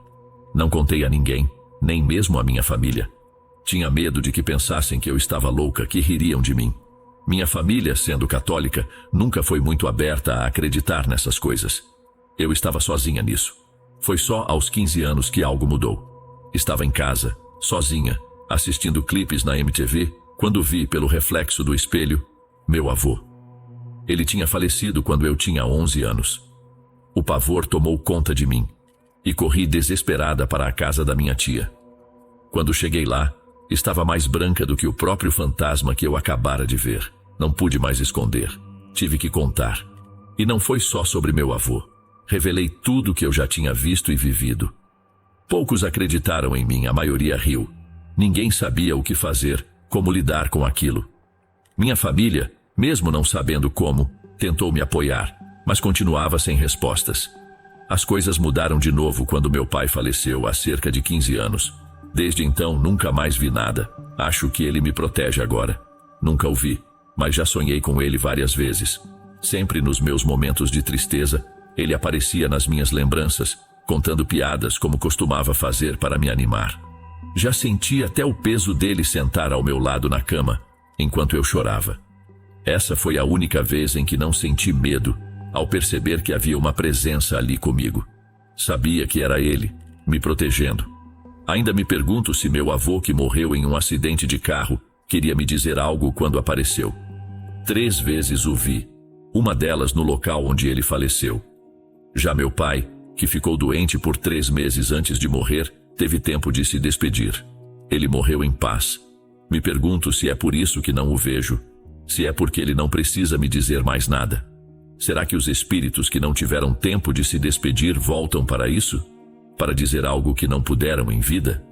Não contei a ninguém, nem mesmo a minha família. Tinha medo de que pensassem que eu estava louca, que ririam de mim. Minha família, sendo católica, nunca foi muito aberta a acreditar nessas coisas. Eu estava sozinha nisso. Foi só aos 15 anos que algo mudou. Estava em casa, sozinha, assistindo clipes na MTV, quando vi pelo reflexo do espelho meu avô. Ele tinha falecido quando eu tinha 11 anos. O pavor tomou conta de mim. e corri desesperada para a casa da minha tia. Quando cheguei lá, estava mais branca do que o próprio fantasma que eu acabara de ver. Não pude mais esconder. Tive que contar. E não foi só sobre meu avô. Revelei tudo o que eu já tinha visto e vivido. Poucos acreditaram em mim, a maioria riu. Ninguém sabia o que fazer, como lidar com aquilo. Minha família, mesmo não sabendo como, tentou me apoiar, mas continuava sem respostas. As coisas mudaram de novo quando meu pai faleceu há cerca de 15 anos. Desde então, nunca mais vi nada. Acho que ele me protege agora. Nunca o vi, mas já sonhei com ele várias vezes. Sempre nos meus momentos de tristeza, ele aparecia nas minhas lembranças, contando piadas como costumava fazer para me animar. Já senti até o peso dele sentar ao meu lado na cama, enquanto eu chorava. Essa foi a única vez em que não senti medo, ao perceber que havia uma presença ali comigo. Sabia que era ele, me protegendo. Ainda me pergunto se meu avô, que morreu em um acidente de carro, queria me dizer algo quando apareceu. 3 vezes o vi, uma delas no local onde ele faleceu. Já meu pai, que ficou doente por 3 meses antes de morrer, teve tempo de se despedir. Ele morreu em paz. Me pergunto se é por isso que não o vejo, se é porque ele não precisa me dizer mais nada. Será que os espíritos que não tiveram tempo de se despedir voltam para isso? Para dizer algo que não puderam em vida?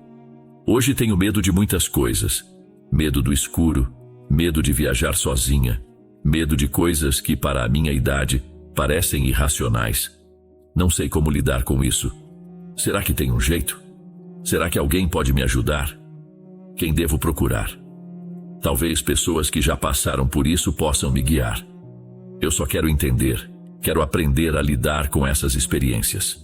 Hoje tenho medo de muitas coisas. Medo do escuro, medo de viajar sozinha, medo de coisas que, para a minha idade, parecem irracionais. Não sei como lidar com isso. Será que tem um jeito? Será que alguém pode me ajudar? Quem devo procurar? Talvez pessoas que já passaram por isso possam me guiar. Eu só quero entender, quero aprender a lidar com essas experiências.